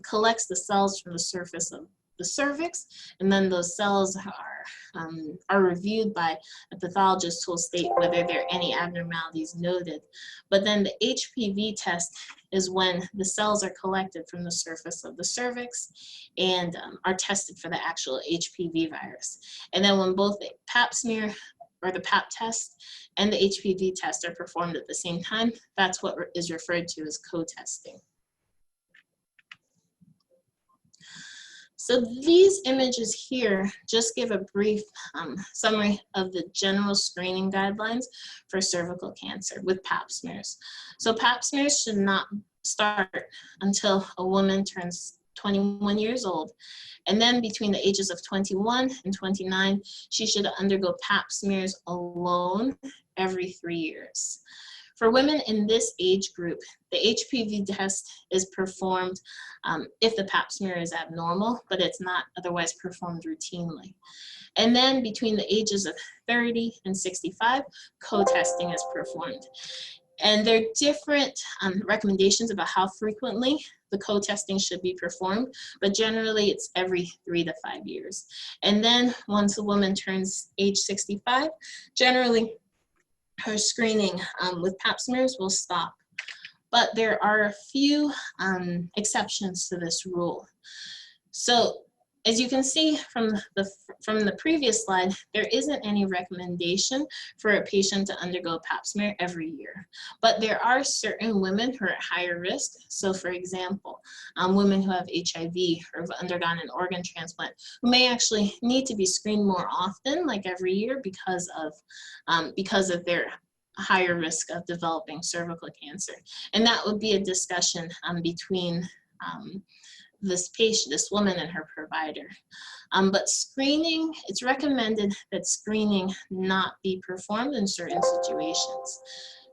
collects the cells from the surface of the cervix, and then those cells are reviewed by a pathologist who will state whether there are any abnormalities noted. But then the HPV test is when the cells are collected from the surface of the cervix and are tested for the actual HPV virus. And then when both the pap smear or the pap test and the HPV test are performed at the same time, that's what is referred to as co-testing. So these images here just give a brief summary of the general screening guidelines for cervical cancer with pap smears. So pap smears should not start until a woman turns 21 years old. And then between the ages of 21 and 29, she should undergo pap smears alone every 3 years. For women in this age group, the HPV test is performed if the pap smear is abnormal, but it's not otherwise performed routinely. And then between the ages of 30 and 65, co-testing is performed. And there are different recommendations about how frequently the co-testing should be performed, but generally it's every 3 to 5 years. And then once a woman turns age 65, generally her screening with pap smears will stop. But there are a few exceptions to this rule. So As you can see from the previous slide, there isn't any recommendation for a patient to undergo a pap smear every year. But there are certain women who are at higher risk. So for example, women who have HIV or have undergone an organ transplant who may actually need to be screened more often, like every year, because of their higher risk of developing cervical cancer. And that would be a discussion between this patient, this woman, and her provider. But screening, it's recommended that screening not be performed in certain situations.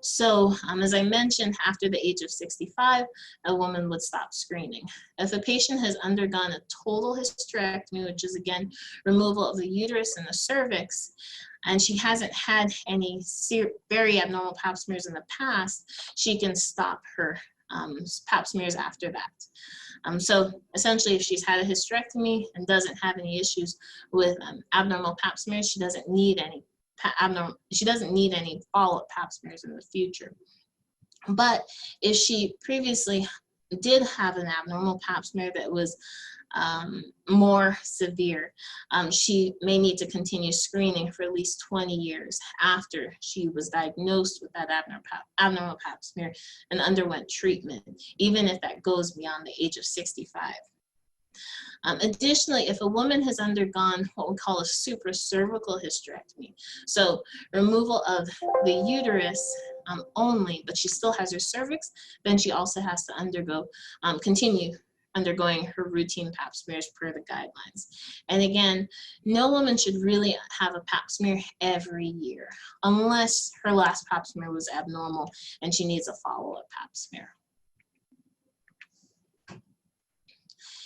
So as I mentioned, after the age of 65, a woman would stop screening. If a patient has undergone a total hysterectomy, which is again removal of the uterus and the cervix, and she hasn't had any very abnormal pap smears in the past, she can stop her pap smears after that. So essentially, if she's had a hysterectomy and doesn't have any issues with abnormal pap smears, she doesn't need any follow-up pap smears in the future. But if she previously did have an abnormal pap smear that was more severe, she may need to continue screening for at least 20 years after she was diagnosed with that abnormal pap smear and underwent treatment, even if that goes beyond the age of 65. Additionally, if a woman has undergone what we call a supracervical hysterectomy, so removal of the uterus only, but she still has her cervix, then she also has to continue undergoing her routine pap smears per the guidelines. And again, no woman should really have a pap smear every year unless her last pap smear was abnormal and she needs a follow-up pap smear.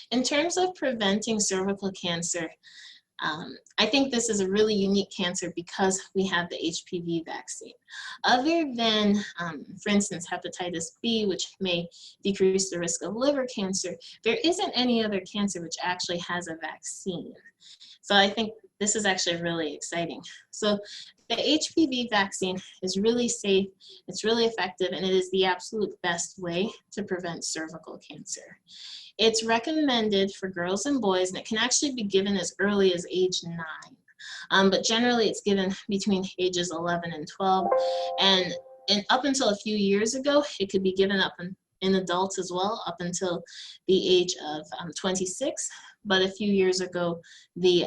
In terms of preventing cervical cancer, I think this is a really unique cancer because we have the HPV vaccine. Other than, for instance, hepatitis B, which may decrease the risk of liver cancer, there isn't any other cancer which actually has a vaccine. So I think this is actually really exciting. So the HPV vaccine is really safe, it's really effective, and it is the absolute best way to prevent cervical cancer. It's recommended for girls and boys, and it can actually be given as early as age 9. But generally it's given between ages 11 and 12. And up until a few years ago, it could be given in adults as well, up until the age of 26. But a few years ago, the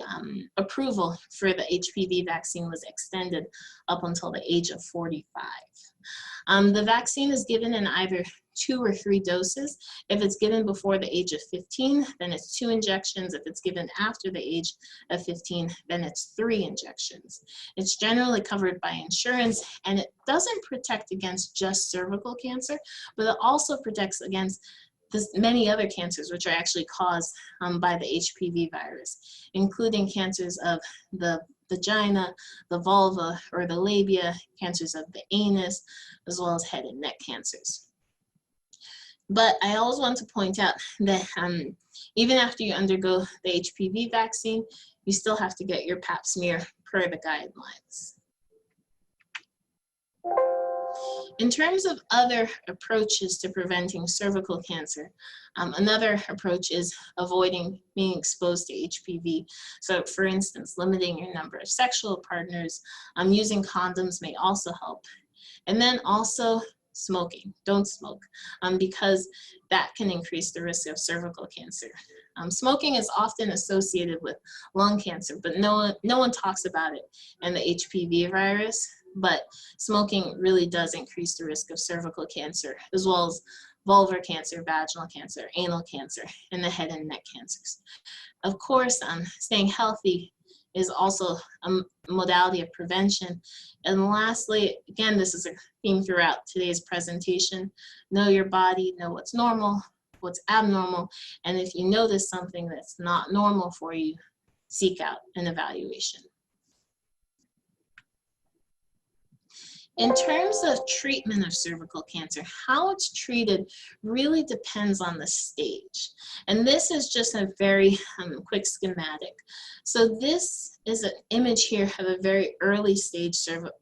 approval for the HPV vaccine was extended up until the age of 45. The vaccine is given in either 2 or 3 doses. If it's given before the age of 15, then it's 2 injections. If it's given after the age of 15, then it's 3 injections. It's generally covered by insurance, and it doesn't protect against just cervical cancer, but it also protects against many other cancers which are actually caused by the HPV virus, including cancers of the vagina, the vulva, or the labia, cancers of the anus, as well as head and neck cancers. But I always want to point out that even after you undergo the HPV vaccine, you still have to get your pap smear per the guidelines. In terms of other approaches to preventing cervical cancer, another approach is avoiding being exposed to HPV. So for instance, limiting your number of sexual partners, using condoms may also help. And then also smoking. Don't smoke, because that can increase the risk of cervical cancer. Smoking is often associated with lung cancer, but no one talks about it in the HPV virus. But smoking really does increase the risk of cervical cancer, as well as vulvar cancer, vaginal cancer, anal cancer, and the head and neck cancers. Of course, staying healthy is also a modality of prevention. And lastly, again, this is a theme throughout today's presentation, know your body, know what's normal, what's abnormal, and if you notice something that's not normal for you, seek out an evaluation. In terms of treatment of cervical cancer, how it's treated really depends on the stage. And this is just a very quick schematic. So this is an image here of a very early stage cervical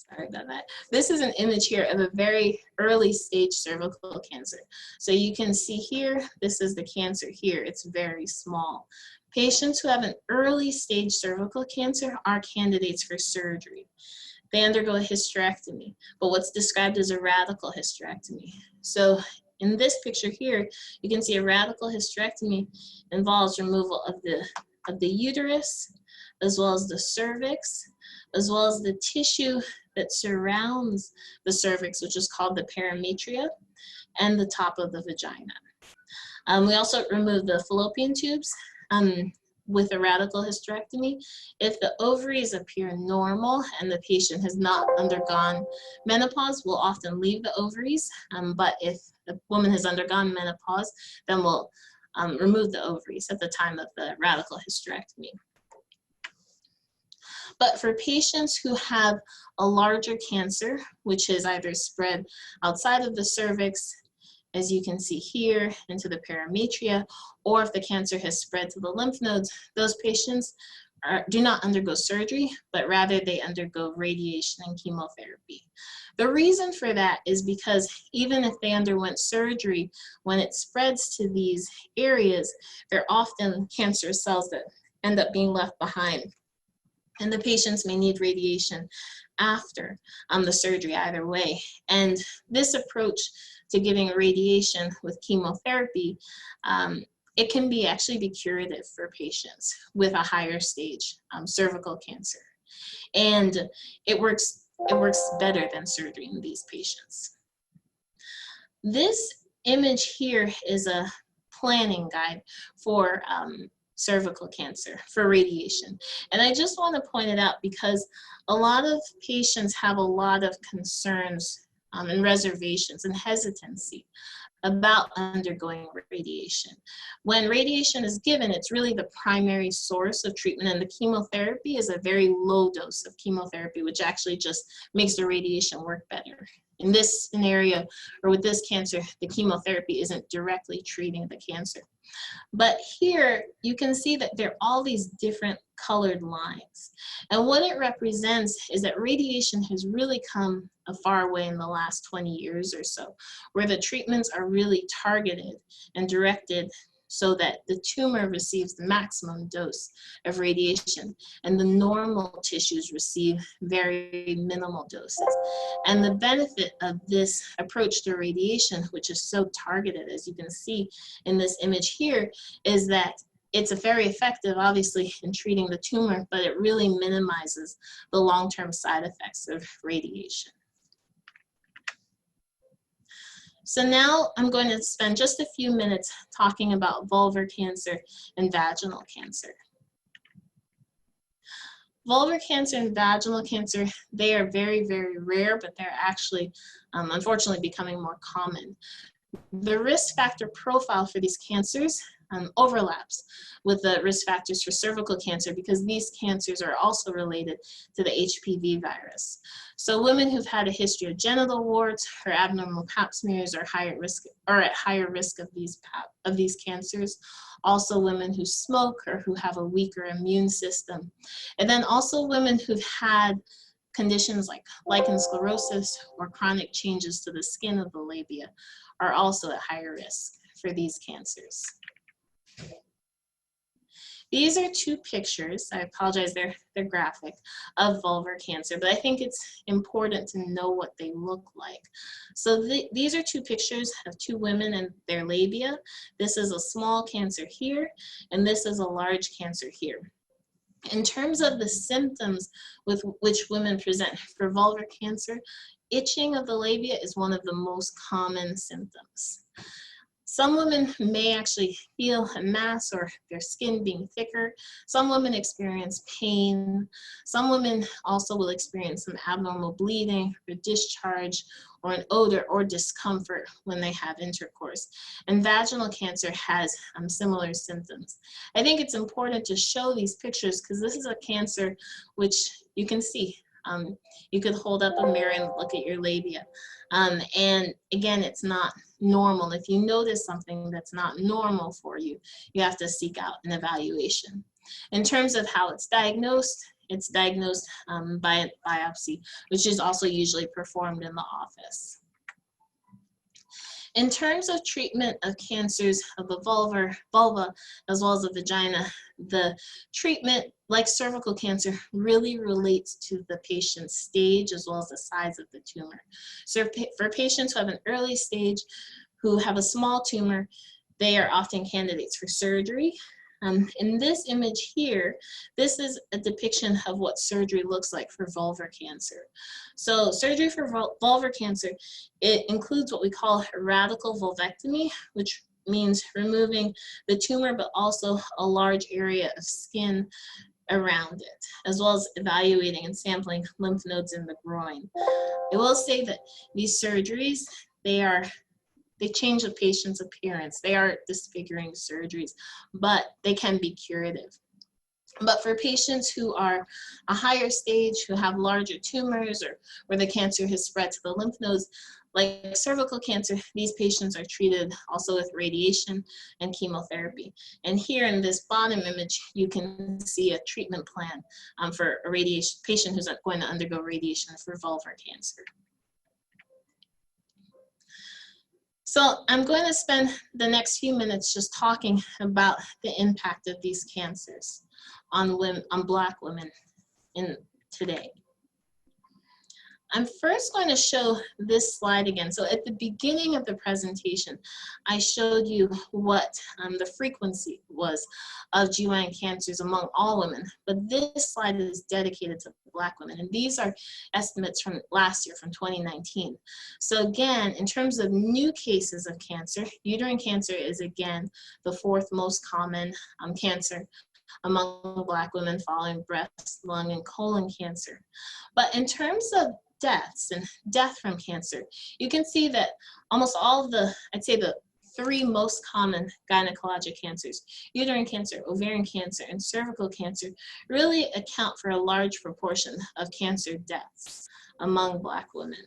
Sorry about that. This is an image here of a very early stage cervical cancer. So you can see here, this is the cancer here. It's very small. Patients who have an early stage cervical cancer are candidates for surgery. They undergo a hysterectomy, but what's described as a radical hysterectomy. So in this picture here, you can see a radical hysterectomy involves removal of the uterus, as well as the cervix, as well as the tissue that surrounds the cervix, which is called the parametria, and the top of the vagina. We also remove the fallopian tubes with a radical hysterectomy. If the ovaries appear normal and the patient has not undergone menopause, we'll often leave the ovaries, but if the woman has undergone menopause, then we'll remove the ovaries at the time of the radical hysterectomy. But for patients who have a larger cancer, which is either spread outside of the cervix, as you can see here, into the parametria, or if the cancer has spread to the lymph nodes, those patients do not undergo surgery, but rather they undergo radiation and chemotherapy. The reason for that is because even if they underwent surgery, when it spreads to these areas, there are often cancerous cells that end up being left behind. And the patients may need radiation after the surgery either way. And this approach to giving radiation with chemotherapy, it can actually be curative for patients with a higher stage cervical cancer. And it works better than surgery in these patients. This image here is a planning guide for cervical cancer, for radiation. And I just want to point it out because a lot of patients have a lot of concerns and reservations and hesitancy about undergoing radiation. When radiation is given, it's really the primary source of treatment, and the chemotherapy is a very low dose of chemotherapy, which actually just makes the radiation work better. In this scenario, or with this cancer, the chemotherapy isn't directly treating the cancer. But here, you can see that there are all these different colored lines. And what it represents is that radiation has really come a far way in the last 20 years or so, where the treatments are really targeted and directed so that the tumor receives the maximum dose of radiation and the normal tissues receive very minimal doses. And the benefit of this approach to radiation, which is so targeted, as you can see in this image here, is that it's very effective, obviously, in treating the tumor, but it really minimizes the long-term side effects of radiation. So now I'm going to spend just a few minutes talking about vulvar cancer and vaginal cancer. Vulvar cancer and vaginal cancer, they are very, very rare, but they're actually, unfortunately, becoming more common. The risk factor profile for these cancers overlaps with the risk factors for cervical cancer because these cancers are also related to the HPV virus. So women who've had a history of genital warts or abnormal pap smears are at higher risk of these cancers. Also women who smoke or who have a weaker immune system. And then also women who've had conditions like lichen sclerosis or chronic changes to the skin of the labia are also at higher risk for these cancers. These are two pictures, I apologize, they're graphic, of vulvar cancer, but I think it's important to know what they look like. So these are two pictures of two women and their labia. This is a small cancer here, and this is a large cancer here. In terms of the symptoms with which women present for vulvar cancer, itching of the labia is one of the most common symptoms. Some women may actually feel a mass or their skin being thicker. Some women experience pain. Some women also will experience some abnormal bleeding or discharge or an odor or discomfort when they have intercourse. And vaginal cancer has similar symptoms. I think it's important to show these pictures because this is a cancer which you can see. You could hold up a mirror and look at your labia. And again, it's not normal. If you notice something that's not normal for you, you have to seek out an evaluation. In terms of how it's diagnosed, it's diagnosed by biopsy, which is also usually performed in the office. In terms of treatment of cancers of the vulva, as well as the vagina, the treatment, like cervical cancer, really relates to the patient's stage as well as the size of the tumor. So for patients who have an early stage, who have a small tumor, they are often candidates for surgery. In this image here, this is a depiction of what surgery looks like for vulvar cancer. So surgery for vulvar cancer, it includes what we call a radical vulvectomy, which means removing the tumor, but also a large area of skin around it, as well as evaluating and sampling lymph nodes in the groin. I will say that these surgeries, they change the patient's appearance. They are disfiguring surgeries, but they can be curative. But for patients who are a higher stage, who have larger tumors, or where the cancer has spread to the lymph nodes, like cervical cancer, these patients are treated also with radiation and chemotherapy. And here in this bottom image, you can see a treatment plan for a patient who's going to undergo radiation for vulvar cancer. So I'm going to spend the next few minutes just talking about the impact of these cancers on Black women today. I'm first going to show this slide again. So at the beginning of the presentation, I showed you what the frequency was of GYN cancers among all women, but this slide is dedicated to Black women, and these are estimates from last year, from 2019. So again, in terms of new cases of cancer, uterine cancer is again the fourth most common cancer among Black women, following breast, lung, and colon cancer. But in terms of deaths and death from cancer, you can see that almost all of I'd say the three most common gynecologic cancers, uterine cancer, ovarian cancer, and cervical cancer, really account for a large proportion of cancer deaths among Black women.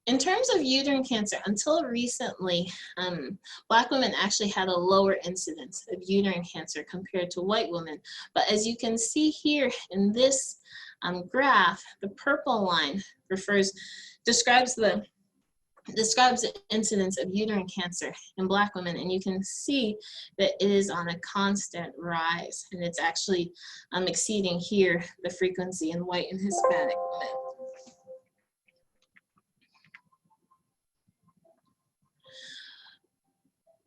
In terms of uterine cancer, until recently, Black women actually had a lower incidence of uterine cancer compared to white women. But as you can see here in this graph, the purple line describes the incidence of uterine cancer in Black women, and you can see that it is on a constant rise, and it's actually exceeding here the frequency in white and Hispanic women.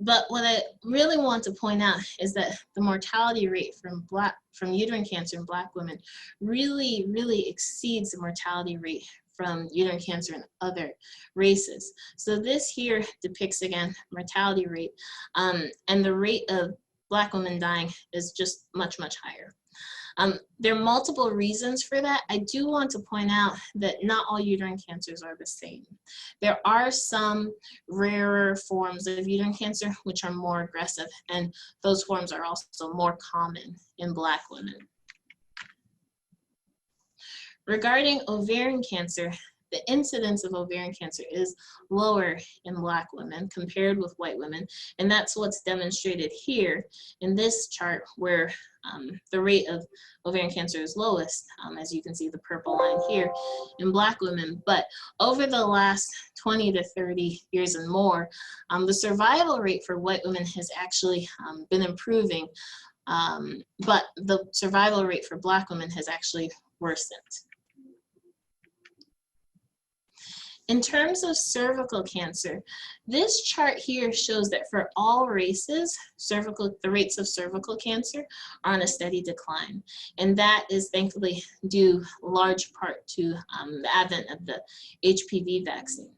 But what I really want to point out is that the mortality rate from uterine cancer in Black women really, really exceeds the mortality rate from uterine cancer in other races. So this here depicts, again, mortality rate, and the rate of Black women dying is just much, much higher. There are multiple reasons for that. I do want to point out that not all uterine cancers are the same. There are some rarer forms of uterine cancer which are more aggressive, and those forms are also more common in Black women. Regarding ovarian cancer, the incidence of ovarian cancer is lower in Black women compared with white women, and that's what's demonstrated here in this chart, where the rate of ovarian cancer is lowest, as you can see the purple line here, in Black women. But over the last 20 to 30 years and more, the survival rate for white women has actually been improving, but the survival rate for Black women has actually worsened. In terms of cervical cancer, this chart here shows that for all races, the rates of cervical cancer are on a steady decline. And that is thankfully due large part to the advent of the HPV vaccine.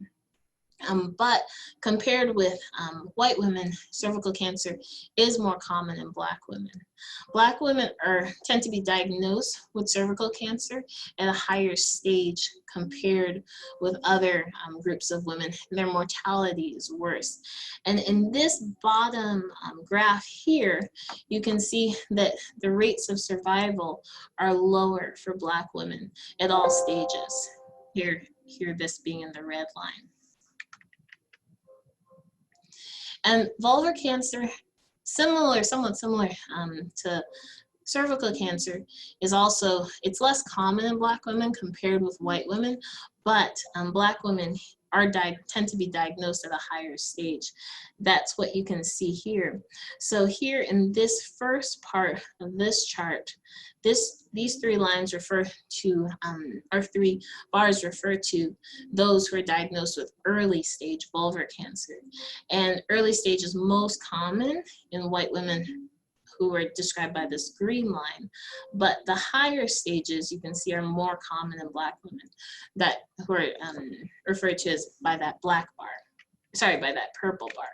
But compared with white women, cervical cancer is more common in Black women. Black women tend to be diagnosed with cervical cancer at a higher stage compared with other groups of women. Their mortality is worse. And in this bottom graph here, you can see that the rates of survival are lower for Black women at all stages. Here this being in the red line. And vulvar cancer, somewhat similar to cervical cancer is also, it's less common in Black women compared with white women, but Black women tend to be diagnosed at a higher stage. That's what you can see here. So here in this first part of this chart, these three lines refer to, or three bars refer to those who are diagnosed with early stage vulvar cancer. And early stage is most common in white women who are described by this green line, but the higher stages you can see are more common in Black women who are referred to as by that black bar, sorry, by that purple bar.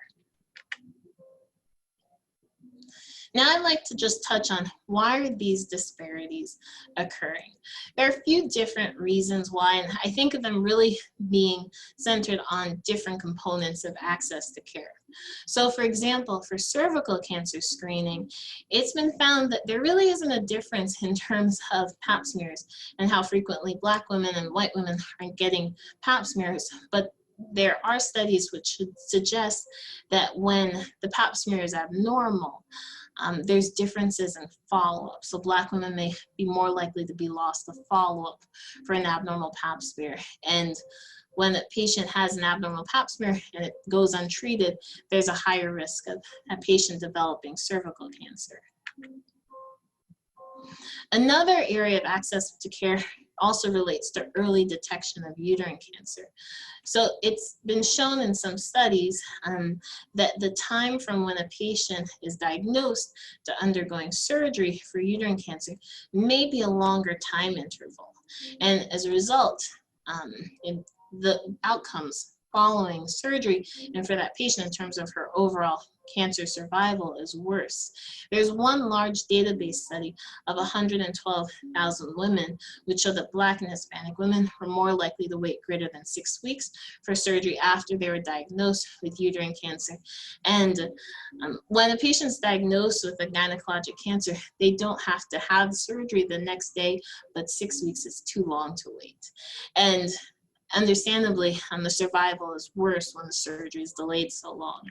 Now I'd like to just touch on why are these disparities occurring. There are a few different reasons why, and I think of them really being centered on different components of access to care. So for example, for cervical cancer screening, it's been found that there really isn't a difference in terms of pap smears and how frequently Black women and white women are getting pap smears, but there are studies which should suggest that when the pap smear is abnormal, there's differences in follow-up. So Black women may be more likely to be lost to follow-up for an abnormal pap smear. And when a patient has an abnormal pap smear and it goes untreated, there's a higher risk of a patient developing cervical cancer. Another area of access to care also relates to early detection of uterine cancer. So it's been shown in some studies that the time from when a patient is diagnosed to undergoing surgery for uterine cancer may be a longer time interval. And as a result, the outcomes following surgery and for that patient in terms of her overall cancer survival is worse. There's one large database study of 112,000 women which showed that Black and Hispanic women were more likely to wait greater than 6 weeks for surgery after they were diagnosed with uterine cancer. And when a patient's diagnosed with a gynecologic cancer, they don't have to have surgery the next day, but 6 weeks is too long to wait. And understandably, the survival is worse when the surgery is delayed so long.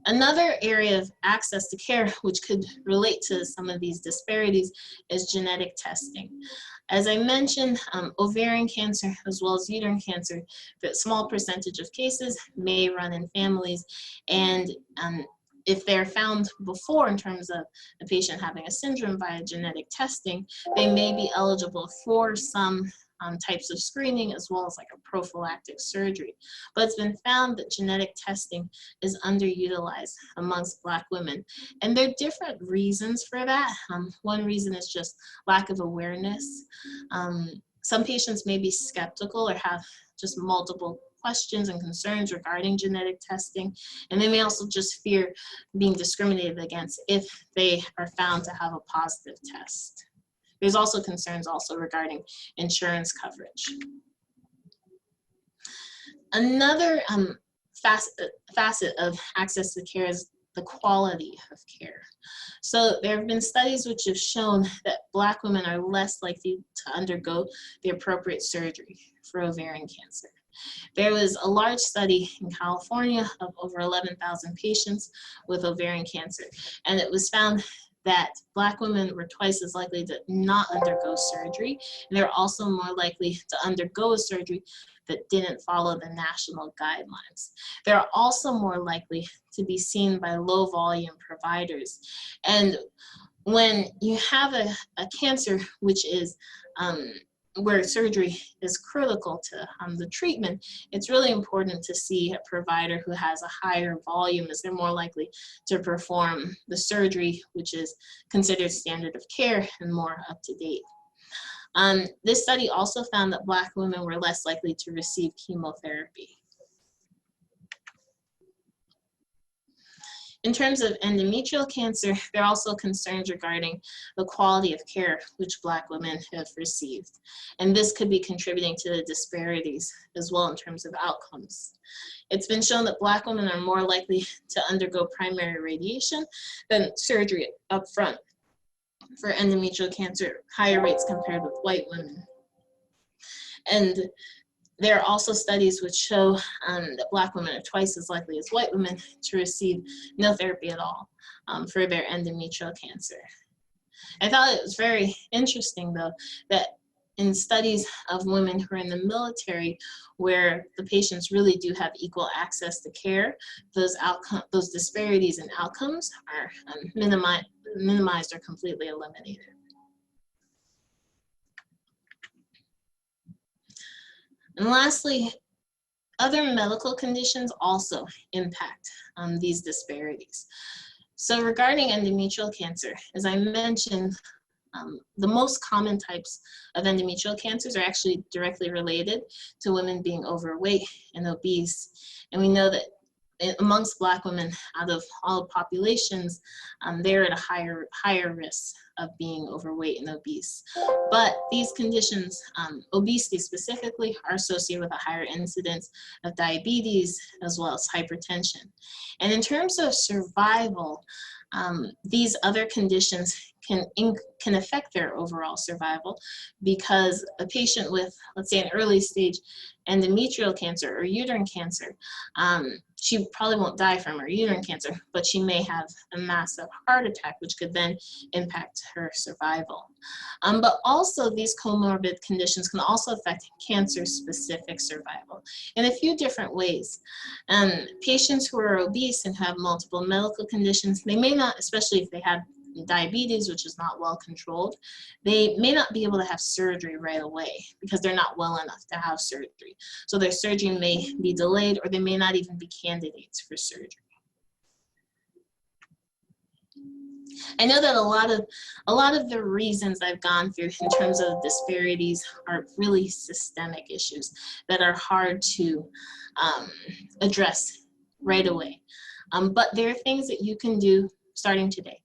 Another area of access to care which could relate to some of these disparities is genetic testing. As I mentioned, ovarian cancer as well as uterine cancer, a small percentage of cases may run in families, and if they're found before in terms of a patient having a syndrome via genetic testing, they may be eligible for some types of screening as well as like a prophylactic surgery. But it's been found that genetic testing is underutilized amongst Black women. And there are different reasons for that. One reason is just lack of awareness. Some patients may be skeptical or have just multiple questions and concerns regarding genetic testing, and they may also just fear being discriminated against if they are found to have a positive test. There's also concerns also regarding insurance coverage. Another facet of access to care is the quality of care. So there have been studies which have shown that Black women are less likely to undergo the appropriate surgery for ovarian cancer. There was a large study in California of over 11,000 patients with ovarian cancer, and it was found that Black women were twice as likely to not undergo surgery, and they're also more likely to undergo a surgery that didn't follow the national guidelines. They're also more likely to be seen by low volume providers. And when you have a cancer which is where surgery is critical to the treatment, it's really important to see a provider who has a higher volume, as they're more likely to perform the surgery, which is considered standard of care and more up to date. This study also found that Black women were less likely to receive chemotherapy. In terms of endometrial cancer, there are also concerns regarding the quality of care which Black women have received. And this could be contributing to the disparities as well in terms of outcomes. It's been shown that Black women are more likely to undergo primary radiation than surgery up front for endometrial cancer, higher rates compared with white women. And There are also studies which show that Black women are twice as likely as white women to receive no therapy at all for their endometrial cancer. I thought it was very interesting, though, that in studies of women who are in the military, where the patients really do have equal access to care, those disparities in outcomes are minimized or completely eliminated. And lastly, other medical conditions also impact these disparities. So regarding endometrial cancer, as I mentioned, the most common types of endometrial cancers are actually directly related to women being overweight and obese. And we know that amongst Black women, out of all populations, they're at a higher risk of being overweight and obese. But these conditions, obesity specifically, are associated with a higher incidence of diabetes as well as hypertension. And in terms of survival, these other conditions can affect their overall survival, because a patient with, let's say, an early stage endometrial cancer or uterine cancer, she probably won't die from her uterine cancer, but she may have a massive heart attack, which could then impact her survival. But also, these comorbid conditions can also affect cancer-specific survival in a few different ways. Patients who are obese and have multiple medical conditions, they may not, especially if they have diabetes, which is not well controlled, they may not be able to have surgery right away because they're not well enough to have surgery. So their surgery may be delayed, or they may not even be candidates for surgery. I know that a lot of the reasons I've gone through in terms of disparities are really systemic issues that are hard to address right away. But there are things that you can do starting today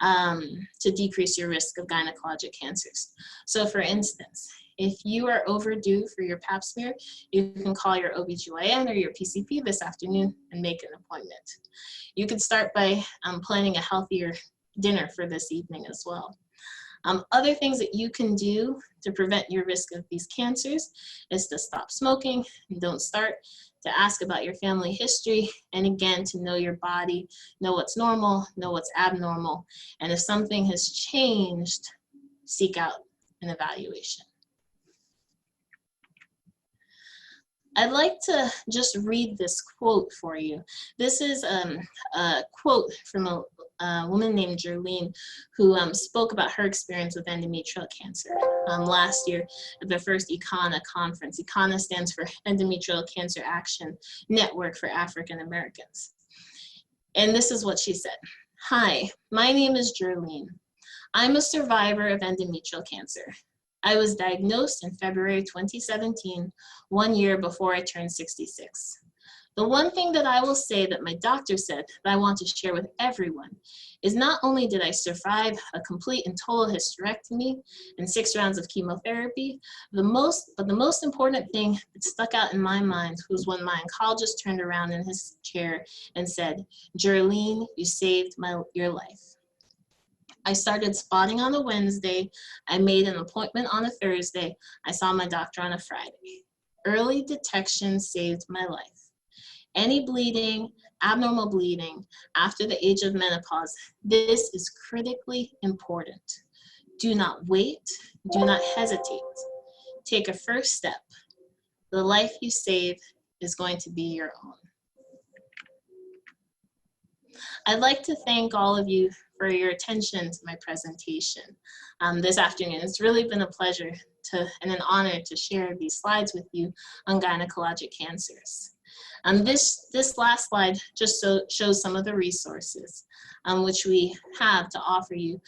to decrease your risk of gynecologic cancers. So for instance, if you are overdue for your pap smear, you can call your OBGYN or your PCP this afternoon and make an appointment. You can start by planning a healthier dinner for this evening as well. Other things that you can do to prevent your risk of these cancers is to stop smoking and don't start, to ask about your family history, and again, to know your body, know what's normal, know what's abnormal, and if something has changed, seek out an evaluation. I'd like to just read this quote for you. This is a quote from a woman named Jerlene, who spoke about her experience with endometrial cancer last year at the first ECANA conference. ECANA stands for Endometrial Cancer Action Network for African Americans. And this is what she said. "Hi, my name is Jerlene. I'm a survivor of endometrial cancer. I was diagnosed in February 2017, 1 year before I turned 66. The one thing that I will say that my doctor said that I want to share with everyone is not only did I survive a complete and total hysterectomy and 6 rounds of chemotherapy, but the most important thing that stuck out in my mind was when my oncologist turned around in his chair and said, 'Jerlene, you saved your life.' I started spotting on a Wednesday. I made an appointment on a Thursday. I saw my doctor on a Friday. Early detection saved my life. Any bleeding, abnormal bleeding after the age of menopause, this is critically important. Do not wait. Do not hesitate. Take a first step. The life you save is going to be your own." I'd like to thank all of you for your attention to my presentation this afternoon. It's really been a pleasure and an honor to share these slides with you on gynecologic cancers. This last slide just shows some of the resources which we have to offer you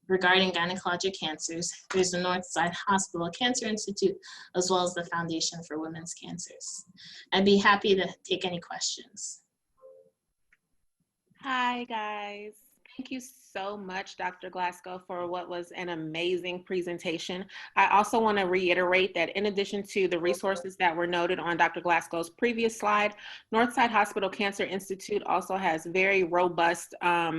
regarding gynecologic cancers. There's the Northside Hospital Cancer Institute, as well as the Foundation for Women's Cancers. I'd be happy to take any questions. Hi, guys. Thank you so much, Dr. Glasgow, for what was an amazing presentation. I also want to reiterate that in addition to the resources that were noted on Dr. Glasgow's previous slide, Northside Hospital Cancer Institute also has very robust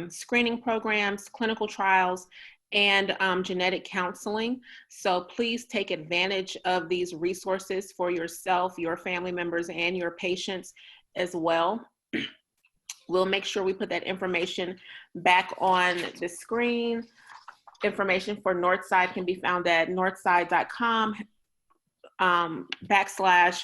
screening programs, clinical trials, and genetic counseling. So please take advantage of these resources for yourself, your family members, and your patients as well. We'll make sure we put that information back on the screen. Information for Northside can be found at northside.com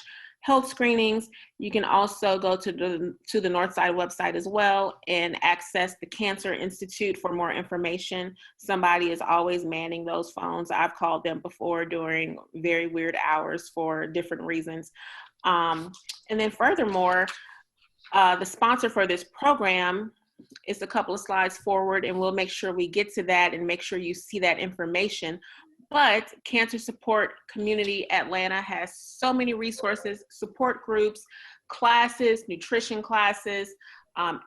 / health screenings. You can also go to the Northside website as well and access the Cancer Institute for more information. Somebody is always manning those phones. I've called them before during very weird hours for different reasons. And then furthermore, the sponsor for this program is a couple of slides forward, and we'll make sure we get to that and make sure you see that information. But Cancer Support Community Atlanta has so many resources, support groups, classes, nutrition classes,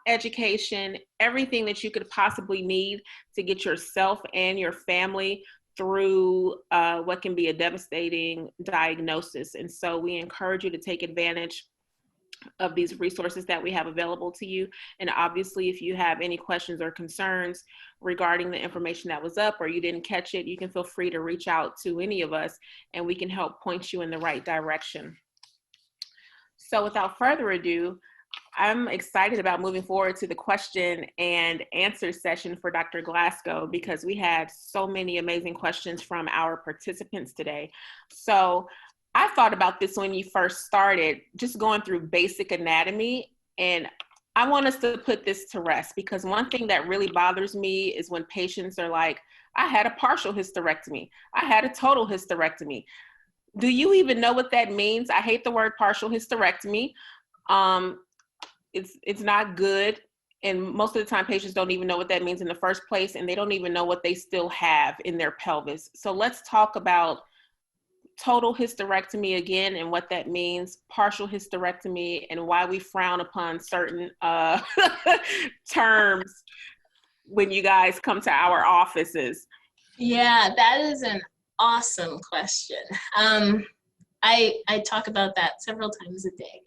education, everything that you could possibly need to get yourself and your family through what can be a devastating diagnosis. And so we encourage you to take advantage of these resources that we have available to you. And obviously, if you have any questions or concerns regarding the information that was up or you didn't catch it, you can feel free to reach out to any of us and we can help point you in the right direction. So without further ado, I'm excited about moving forward to the question and answer session for Dr. Glasgow because we had so many amazing questions from our participants today. So I thought about this when you first started, just going through basic anatomy, and I want us to put this to rest because one thing that really bothers me is when patients are like, I had a partial hysterectomy, I had a total hysterectomy. Do you even know what that means? I hate the word partial hysterectomy. It's not good, and most of the time patients don't even know what that means in the first place, and they don't even know what they still have in their pelvis. So let's talk about total hysterectomy again and what that means, partial hysterectomy, and why we frown upon certain terms when you guys come to our offices. Yeah, that is an awesome question. I talk about that several times a day.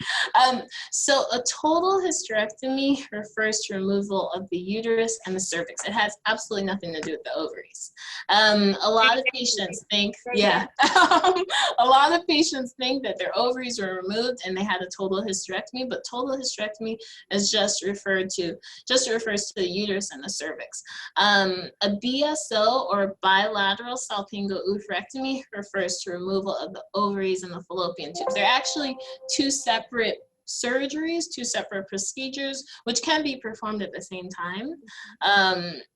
So a total hysterectomy refers to removal of the uterus and the cervix. It has absolutely nothing to do with the ovaries. A lot of patients think, a lot of patients think that their ovaries were removed and they had a total hysterectomy, but total hysterectomy is just refers to the uterus and the cervix. A BSO or bilateral salpingo oophorectomy refers to removal of the ovaries and the fallopian tubes. They're actually two separate surgeries, two separate procedures, which can be performed at the same time.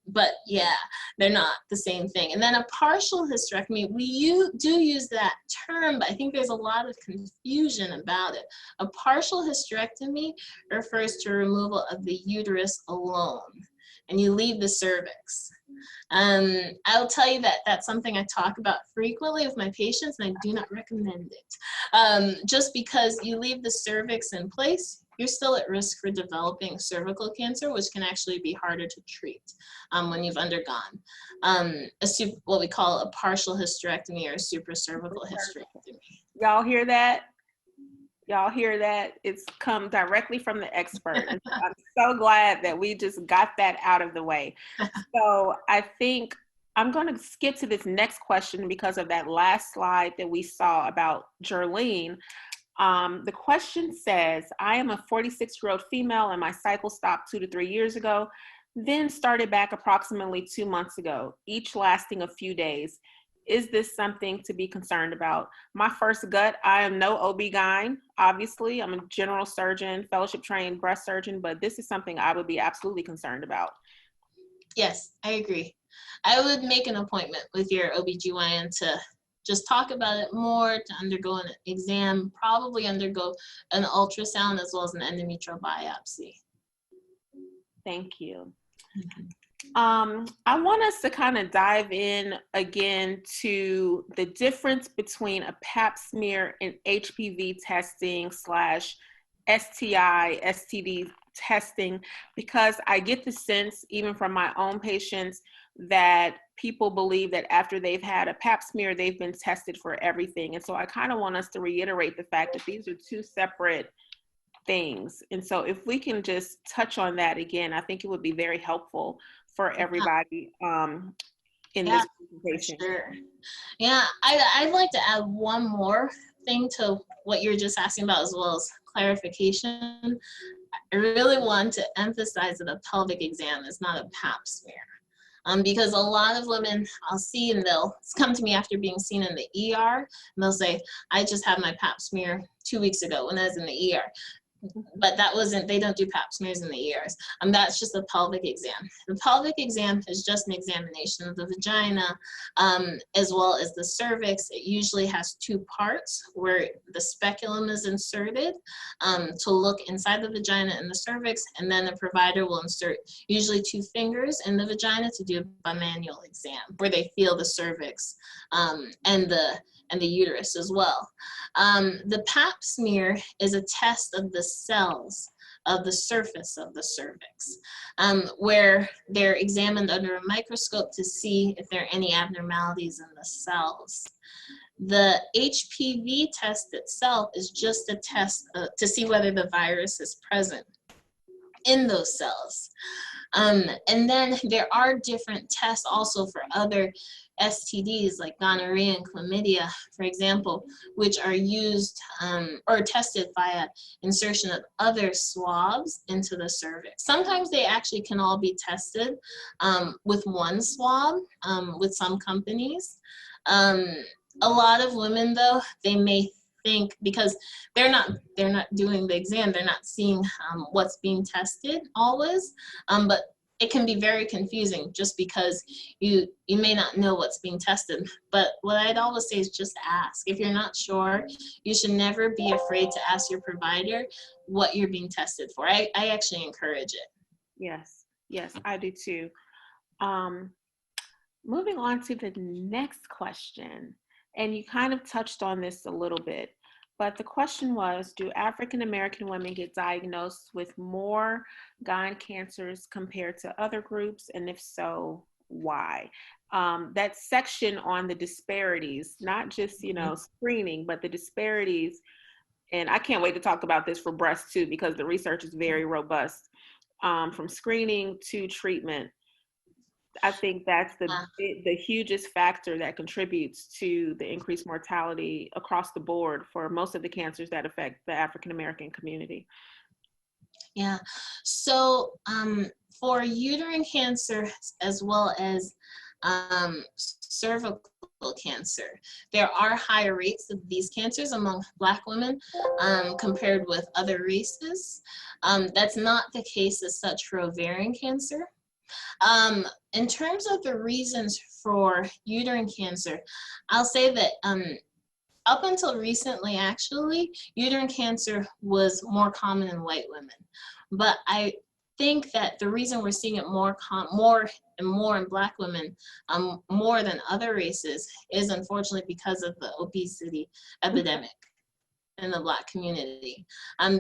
But yeah, they're not the same thing. And then a partial hysterectomy, we do use that term, but I think there's a lot of confusion about it. A partial hysterectomy refers to removal of the uterus alone, and you leave the cervix. I'll tell you that that's something I talk about frequently with my patients, and I do not recommend it. Just because you leave the cervix in place, you're still at risk for developing cervical cancer, which can actually be harder to treat when you've undergone what we call a partial hysterectomy or a supracervical hysterectomy. Y'all hear that? Y'all hear that? It's come directly from the expert. And I'm so glad that we just got that out of the way. So I think I'm going to skip to this next question because of that last slide that we saw about Jerlene. The question says, I am a 46-year-old female and my cycle stopped 2 to 3 years ago, then started back approximately 2 months ago, each lasting a few days. Is this something to be concerned about? My first gut, I am no OB-GYN, obviously. I'm a general surgeon, fellowship trained breast surgeon, but this is something I would be absolutely concerned about. Yes, I agree. I would make an appointment with your OB-GYN to just talk about it more, to undergo an exam, probably undergo an ultrasound as well as an endometrial biopsy. Thank you. I want us to kind of dive in again to the difference between a pap smear and HPV testing / STI, STD testing, because I get the sense, even from my own patients, that people believe that after they've had a pap smear, they've been tested for everything. And so I kind of want us to reiterate the fact that these are two separate things. And so if we can just touch on that again, I think it would be very helpful for everybody in Yeah, this for presentation. sure. Yeah, I'd like to add one more thing to what you're just asking about, as well as clarification. I really want to emphasize that a pelvic exam is not a pap smear. Because a lot of women I'll see, and they'll come to me after being seen in the ER, and they'll say, I just had my pap smear 2 weeks ago when I was in the ER. But that wasn't, they don't do pap smears in the ERs. That's just a pelvic exam. The pelvic exam is just an examination of the vagina, as well as the cervix. It usually has two parts where the speculum is inserted to look inside the vagina and the cervix, and then the provider will insert usually 2 fingers in the vagina to do a bimanual exam where they feel the cervix and the uterus as well. The pap smear is a test of the cells of the surface of the cervix, where they're examined under a microscope to see if there are any abnormalities in the cells. The HPV test itself is just a test to see whether the virus is present in those cells. And then there are different tests also for other STDs like gonorrhea and chlamydia, for example, which are used or tested via insertion of other swabs into the cervix. Sometimes they actually can all be tested with one swab with some companies. A lot of women, though, they may think, because they're not doing the exam, they're not seeing what's being tested always, but it can be very confusing just because you may not know what's being tested. But what I'd always say is just ask. If you're not sure, you should never be afraid to ask your provider what you're being tested for. I actually encourage it. Yes, I do too. Moving on to the next question, and you kind of touched on this a little bit, but the question was, do African American women get diagnosed with more gyn cancers compared to other groups? And if so, why? That section on the disparities, not just, screening, but the disparities, and I can't wait to talk about this for breast too, because the research is very robust, from screening to treatment. I think that's the hugest factor that contributes to the increased mortality across the board for most of the cancers that affect the African American community. Yeah, so for uterine cancer as well as cervical cancer, there are higher rates of these cancers among Black women compared with other races. That's not the case as such for ovarian cancer. In terms of the reasons for uterine cancer, I'll say that up until recently, actually, uterine cancer was more common in white women. But I think that the reason we're seeing it more and more in Black women, more than other races, is unfortunately because of the obesity epidemic in the Black community.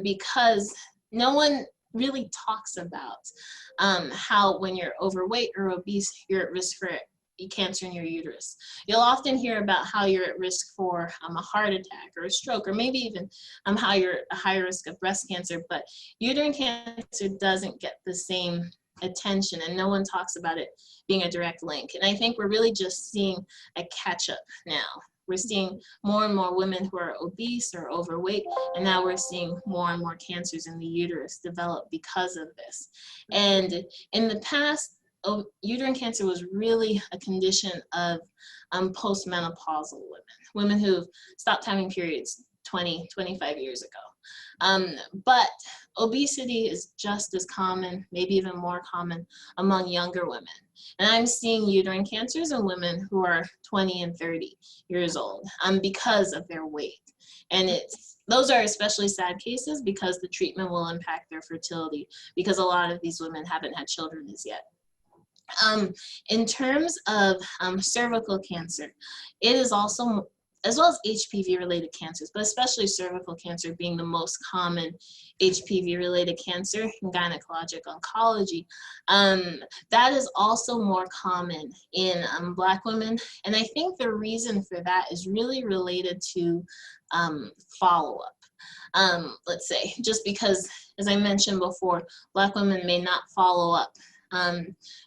Because no one really talks about how when you're overweight or obese, you're at risk for cancer in your uterus. You'll often hear about how you're at risk for a heart attack or a stroke, or maybe even how you're at a high risk of breast cancer, but uterine cancer doesn't get the same attention, and no one talks about it being a direct link. And I think we're really just seeing a catch-up now. We're seeing more and more women who are obese or overweight, and now we're seeing more and more cancers in the uterus develop because of this. And in the past, uterine cancer was really a condition of postmenopausal women who've stopped having periods 20, 25 years ago. But obesity is just as common, maybe even more common among younger women. And I'm seeing uterine cancers in women who are 20 and 30 years old because of their weight. And those are especially sad cases because the treatment will impact their fertility, because a lot of these women haven't had children as yet. In terms of cervical cancer, it is also, as well as HPV-related cancers, but especially cervical cancer being the most common HPV-related cancer in gynecologic oncology, that is also more common in Black women. And I think the reason for that is really related to follow-up. Let's say, just because, as I mentioned before, Black women may not follow up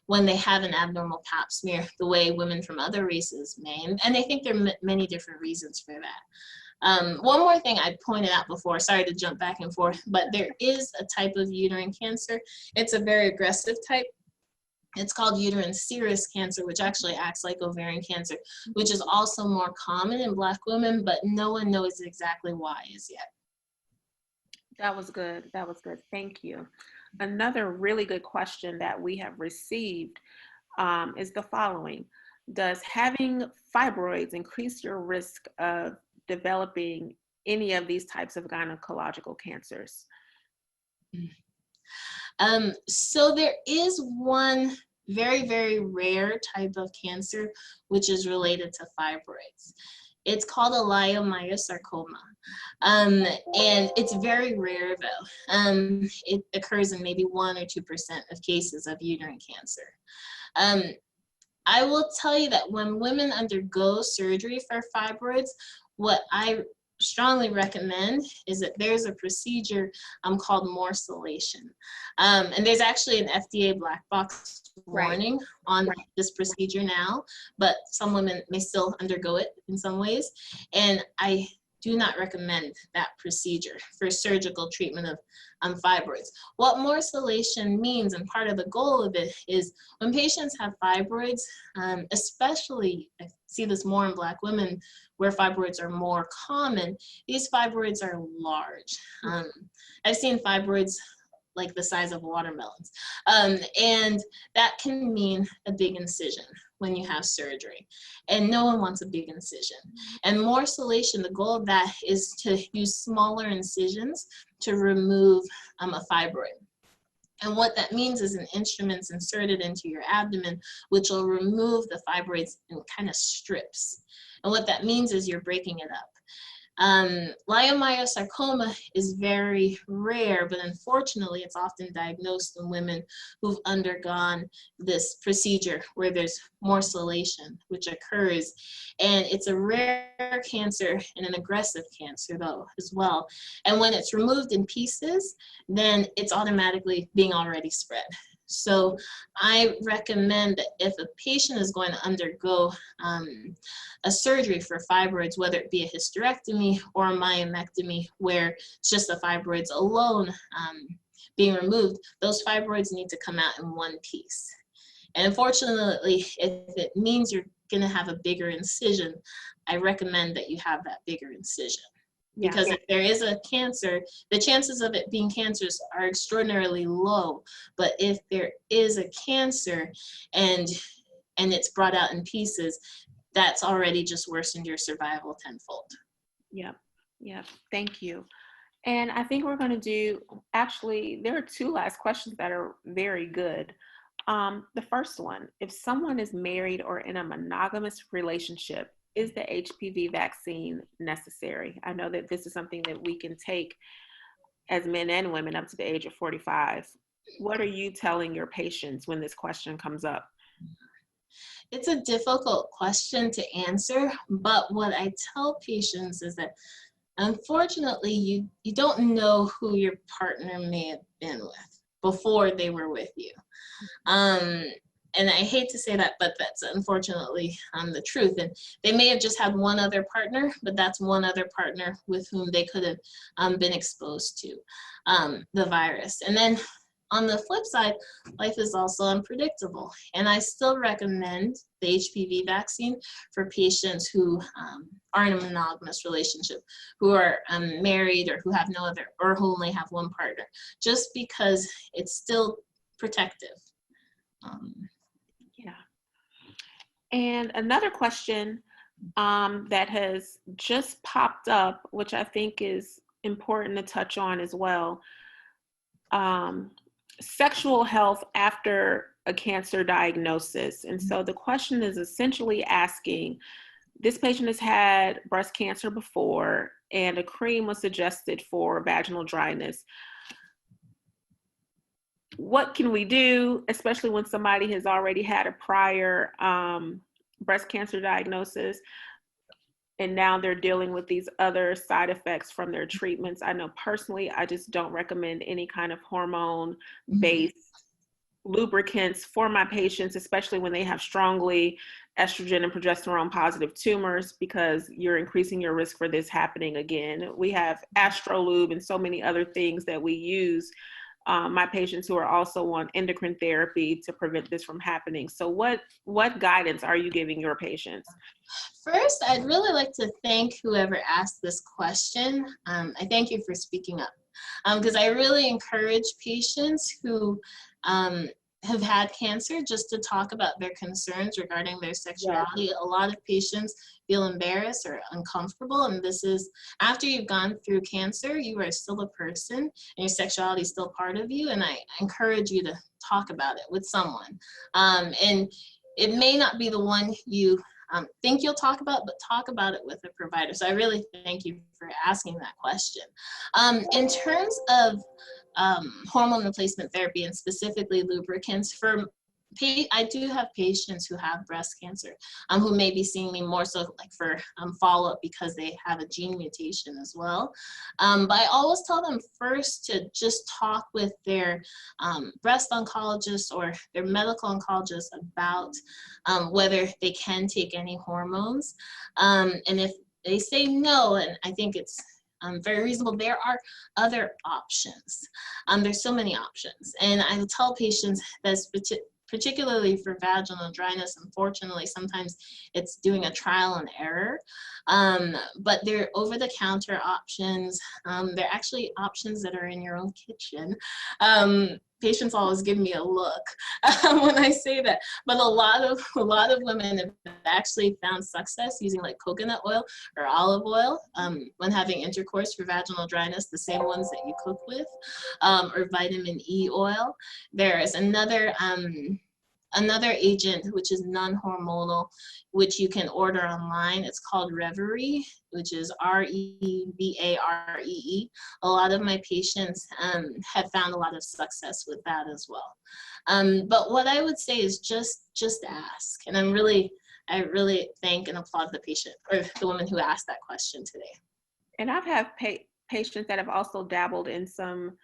when they have an abnormal pap smear, the way women from other races may. And I think there are many different reasons for that. One more thing I pointed out before, sorry to jump back and forth, but there is a type of uterine cancer. It's a very aggressive type. It's called uterine serous cancer, which actually acts like ovarian cancer, which is also more common in Black women, but no one knows exactly why as yet. That was good. That was good. Thank you. Another really good question that we have received is the following. Does having fibroids increase your risk of developing any of these types of gynecological cancers? So there is one very, very rare type of cancer, which is related to fibroids. It's called a leiomyosarcoma. And it's very rare though. It occurs in maybe 1 or 2% of cases of uterine cancer. I will tell you that when women undergo surgery for fibroids, what I strongly recommend is that there's a procedure called morcellation. And there's actually an FDA black box warning on this procedure now, but some women may still undergo it in some ways. And I do not recommend that procedure for surgical treatment of fibroids. What morcellation means, and part of the goal of it, is when patients have fibroids, especially I see this more in Black women where fibroids are more common, these fibroids are large. I've seen fibroids like the size of watermelons. And that can mean a big incision when you have surgery. And no one wants a big incision. And morcellation, the goal of that is to use smaller incisions to remove a fibroid. And what that means is an instrument's inserted into your abdomen, which will remove the fibroids in kind of strips. And what that means is you're breaking it up. Leiomyosarcoma is very rare, but unfortunately it's often diagnosed in women who've undergone this procedure where there's morcellation, which occurs. And it's a rare cancer and an aggressive cancer though as well. And when it's removed in pieces, then it's automatically being already spread. So I recommend that if a patient is going to undergo a surgery for fibroids, whether it be a hysterectomy or a myomectomy, where it's just the fibroids alone being removed, those fibroids need to come out in one piece. And unfortunately, if it means you're going to have a bigger incision, I recommend that you have that bigger incision. Because if there is a cancer, the chances of it being cancerous are extraordinarily low. But if there is a cancer and it's brought out in pieces, that's already just worsened your survival tenfold. Yep. Thank you. And I think we're going to do, actually, there are 2 last questions that are very good. The first one, if someone is married or in a monogamous relationship, is the HPV vaccine necessary? I know that this is something that we can take as men and women up to the age of 45. What are you telling your patients when this question comes up? It's a difficult question to answer, but what I tell patients is that unfortunately, you don't know who your partner may have been with before they were with you. And I hate to say that, but that's unfortunately the truth. And they may have just had one other partner, but that's one other partner with whom they could have been exposed to the virus. And then on the flip side, life is also unpredictable. And I still recommend the HPV vaccine for patients who are in a monogamous relationship, who are married or who have no other, or who only have one partner, just because it's still protective. And another question that has just popped up, which I think is important to touch on as well. Sexual health after a cancer diagnosis. And so the question is essentially asking, this patient has had breast cancer before and a cream was suggested for vaginal dryness. What can we do, especially when somebody has already had a prior breast cancer diagnosis and now they're dealing with these other side effects from their treatments? I know personally, I just don't recommend any kind of hormone-based lubricants for my patients, especially when they have strongly estrogen and progesterone positive tumors, because you're increasing your risk for this happening again. We have Astrolube and so many other things that we use. My patients who are also on endocrine therapy to prevent this from happening. So what guidance are you giving your patients? First, I'd really like to thank whoever asked this question. I thank you for speaking up, because I really encourage patients who have had cancer just to talk about their concerns regarding their sexuality. A lot of patients feel embarrassed or uncomfortable, and this is after you've gone through cancer, you are still a person and your sexuality is still part of you, and I encourage you to talk about it with someone. And it may not be the one you think you'll talk about, but talk about it with a provider. So I really thank you for asking that question. In terms of hormone replacement therapy and specifically lubricants, I do have patients who have breast cancer who may be seeing me more so like for follow-up because they have a gene mutation as well. But I always tell them first to just talk with their breast oncologist or their medical oncologist about whether they can take any hormones. And if they say no, and I think it's very reasonable, there are other options. There's so many options. And I will tell patients that's particularly for vaginal dryness, unfortunately, sometimes it's doing a trial and error. But they're over-the-counter options. They're actually options that are in your own kitchen. Patients always give me a look when I say that, but a lot of women have actually found success using like coconut oil or olive oil when having intercourse for vaginal dryness, the same ones that you cook with, or vitamin E oil. There is another agent which is non-hormonal, which you can order online. It's called Reverie, which is Revaree. A lot of my patients have found a lot of success with that as well. But what I would say is just ask. And I really thank and applaud the patient or the woman who asked that question today. And I've had patients that have also dabbled in some,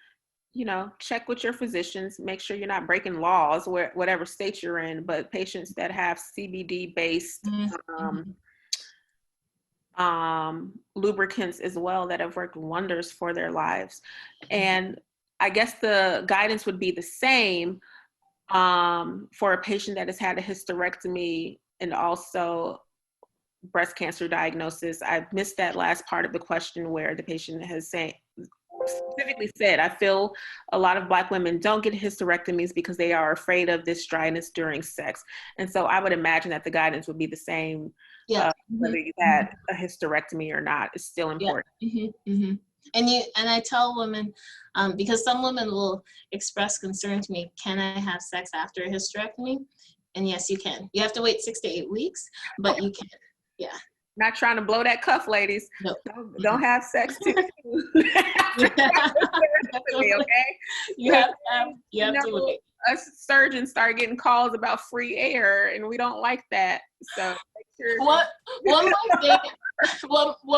check with your physicians, make sure you're not breaking laws whatever state you're in, but patients that have CBD based lubricants as well that have worked wonders for their lives. And I guess the guidance would be the same for a patient that has had a hysterectomy and also breast cancer diagnosis. I missed that last part of the question where the patient has specifically said, I feel a lot of Black women don't get hysterectomies because they are afraid of this dryness during sex. And so I would imagine that the guidance would be the same, whether you had a hysterectomy or not. It's still important. And I tell women, because some women will express concern to me, can I have sex after a hysterectomy? And yes, you can. You have to wait 6 to 8 weeks, but you can. Yeah. Not trying to blow that cuff, ladies. Nope. Don't have sex too soon. Okay? You have to wait. Us surgeons start getting calls about free air, and we don't like that. So make sure. One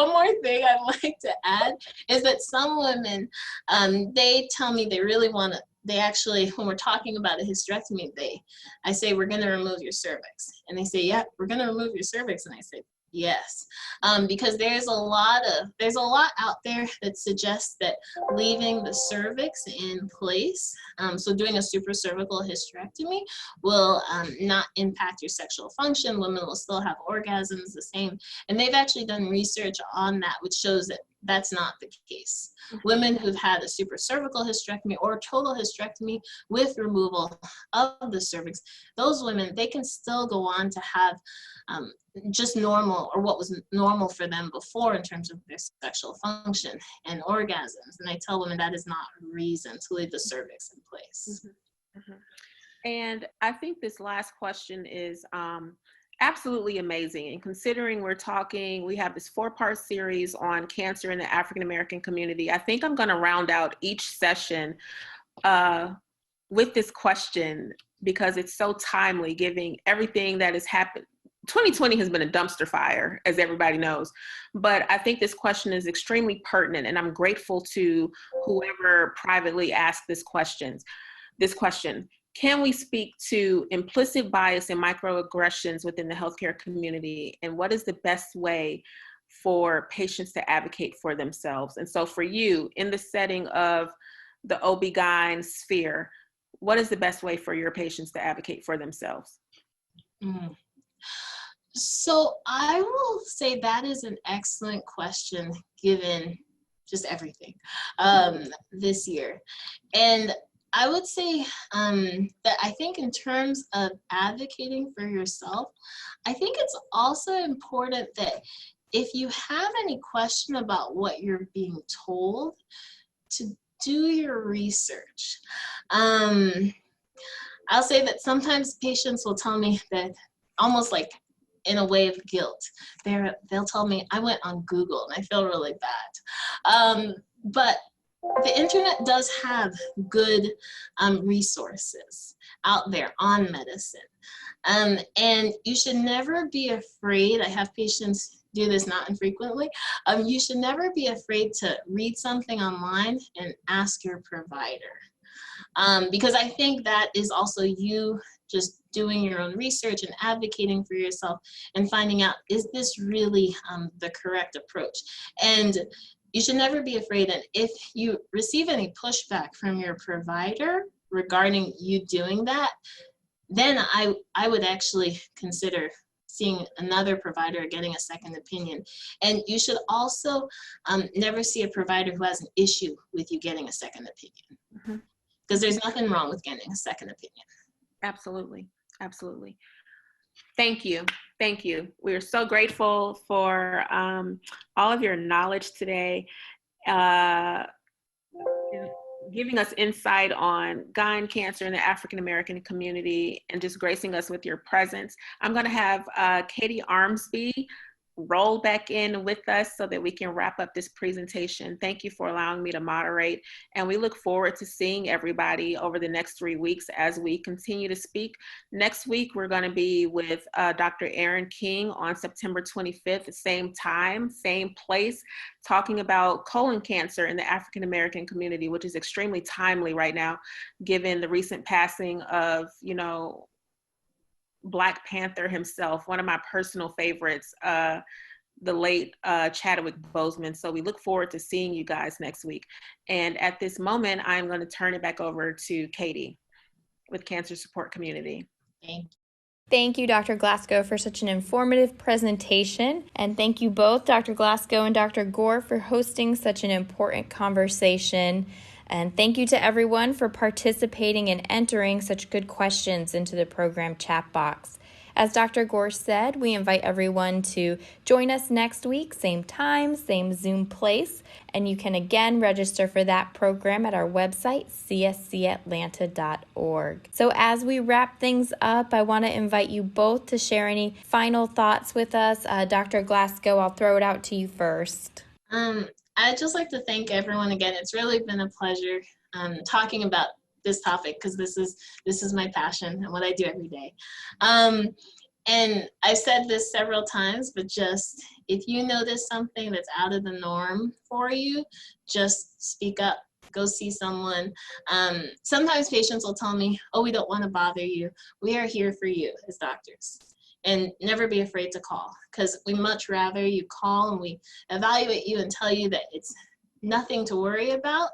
more thing I'd like to add is that some women, they tell me they really want to. They actually, when we're talking about a hysterectomy, I say, we're going to remove your cervix. And they say, yeah, we're going to remove your cervix. And I say, yes, because there's a lot out there that suggests that leaving the cervix in place, so doing a supracervical hysterectomy will not impact your sexual function. Women will still have orgasms the same. And they've actually done research on that, which shows that that's not the case. Women who've had a supracervical hysterectomy or total hysterectomy with removal of the cervix, those women, they can still go on to have just normal, or what was normal for them before in terms of their sexual function and orgasms. And I tell women that is not a reason to leave the cervix in place. And I think this last question is absolutely amazing. And considering we have this 4-part series on cancer in the African-American community, I think I'm going to round out each session with this question because it's so timely, giving everything that has happened. 2020 has been a dumpster fire, as everybody knows, but I think this question is extremely pertinent, and I'm grateful to whoever privately asked this question. can we speak to implicit bias and microaggressions within the healthcare community? And what is the best way for patients to advocate for themselves? And so for you, in the setting of the OB-GYN sphere, what is the best way for your patients to advocate for themselves? Mm. So I will say that is an excellent question given just everything this year. And I would say that I think in terms of advocating for yourself, I think it's also important that if you have any question about what you're being told, to do your research. I'll say that sometimes patients will tell me that almost like in a way of guilt. They'll tell me, I went on Google and I feel really bad. But the internet does have good resources out there on medicine. And you should never be afraid. I have patients do this not infrequently. You should never be afraid to read something online and ask your provider. Because I think that is also you just doing your own research and advocating for yourself and finding out, is this really the correct approach? And you should never be afraid. And if you receive any pushback from your provider regarding you doing that, then I would actually consider seeing another provider or getting a second opinion. And you should also never see a provider who has an issue with you getting a second opinion. Because there's nothing wrong with getting a second opinion. Absolutely. Absolutely. Thank you. Thank you. We are so grateful for all of your knowledge today, giving us insight on gyn cancer in the African American community, and just gracing us with your presence. I'm going to have Katie Armsby roll back in with us so that we can wrap up this presentation. Thank you for allowing me to moderate, and we look forward to seeing everybody over the next 3 weeks as we continue to speak. Next week, we're going to be with Dr. Erin King on September 25th, same time, same place, talking about colon cancer in the African American community, which is extremely timely right now, given the recent passing of, Black Panther himself, one of my personal favorites, the late Chadwick Boseman. So we look forward to seeing you guys next week. And at this moment, I'm going to turn it back over to Katie with Cancer Support Community. Thank you, Dr. Glasgow, for such an informative presentation. And thank you both, Dr. Glasgow and Dr. Gore, for hosting such an important conversation. And thank you to everyone for participating and entering such good questions into the program chat box. As Dr. Gore said, we invite everyone to join us next week, same time, same Zoom place, and you can again register for that program at our website, cscatlanta.org. So as we wrap things up, I want to invite you both to share any final thoughts with us. Dr. Glasgow, I'll throw it out to you first. I'd just like to thank everyone again. It's really been a pleasure talking about this topic, because this is my passion and what I do every day. And I've said this several times, but just if you notice something that's out of the norm for you, just speak up. Go see someone. Sometimes patients will tell me, oh, we don't want to bother you. We are here for you as doctors. And never be afraid to call, because we much rather you call and we evaluate you and tell you that it's nothing to worry about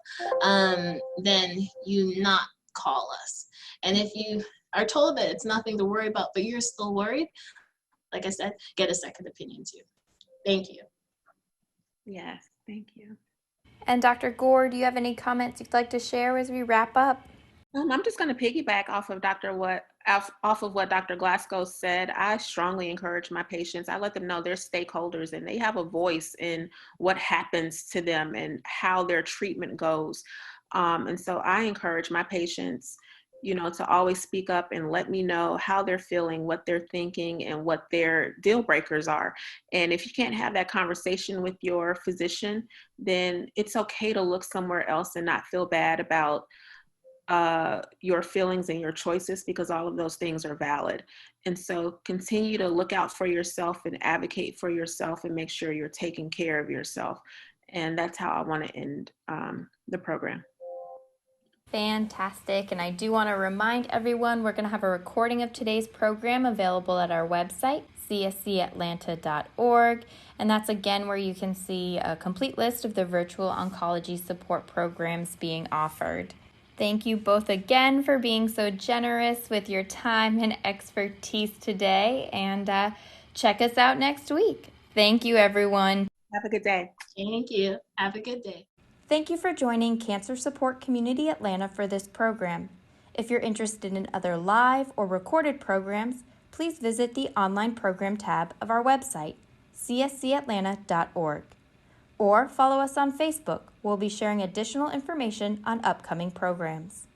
than you not call us. And if you are told that it's nothing to worry about, but you're still worried, like I said, get a second opinion too. Thank you. Yes, thank you. And Dr. Gore, do you have any comments you'd like to share as we wrap up? I'm just going to piggyback off of what Dr. Glasgow said. I strongly encourage my patients. I let them know they're stakeholders and they have a voice in what happens to them and how their treatment goes. And so I encourage my patients, to always speak up and let me know how they're feeling, what they're thinking, and what their deal breakers are. And if you can't have that conversation with your physician, then it's okay to look somewhere else and not feel bad about your feelings and your choices, because all of those things are valid. And so continue to look out for yourself and advocate for yourself and make sure you're taking care of yourself. And that's how I want to end the program. Fantastic. And I do want to remind everyone we're going to have a recording of today's program available at our website, cscatlanta.org. And that's again where you can see a complete list of the virtual oncology support programs being offered. Thank you both again for being so generous with your time and expertise today. And check us out next week. Thank you, everyone. Have a good day. Thank you. Have a good day. Thank you for joining Cancer Support Community Atlanta for this program. If you're interested in other live or recorded programs, please visit the online program tab of our website, cscatlanta.org, or follow us on Facebook. We'll be sharing additional information on upcoming programs.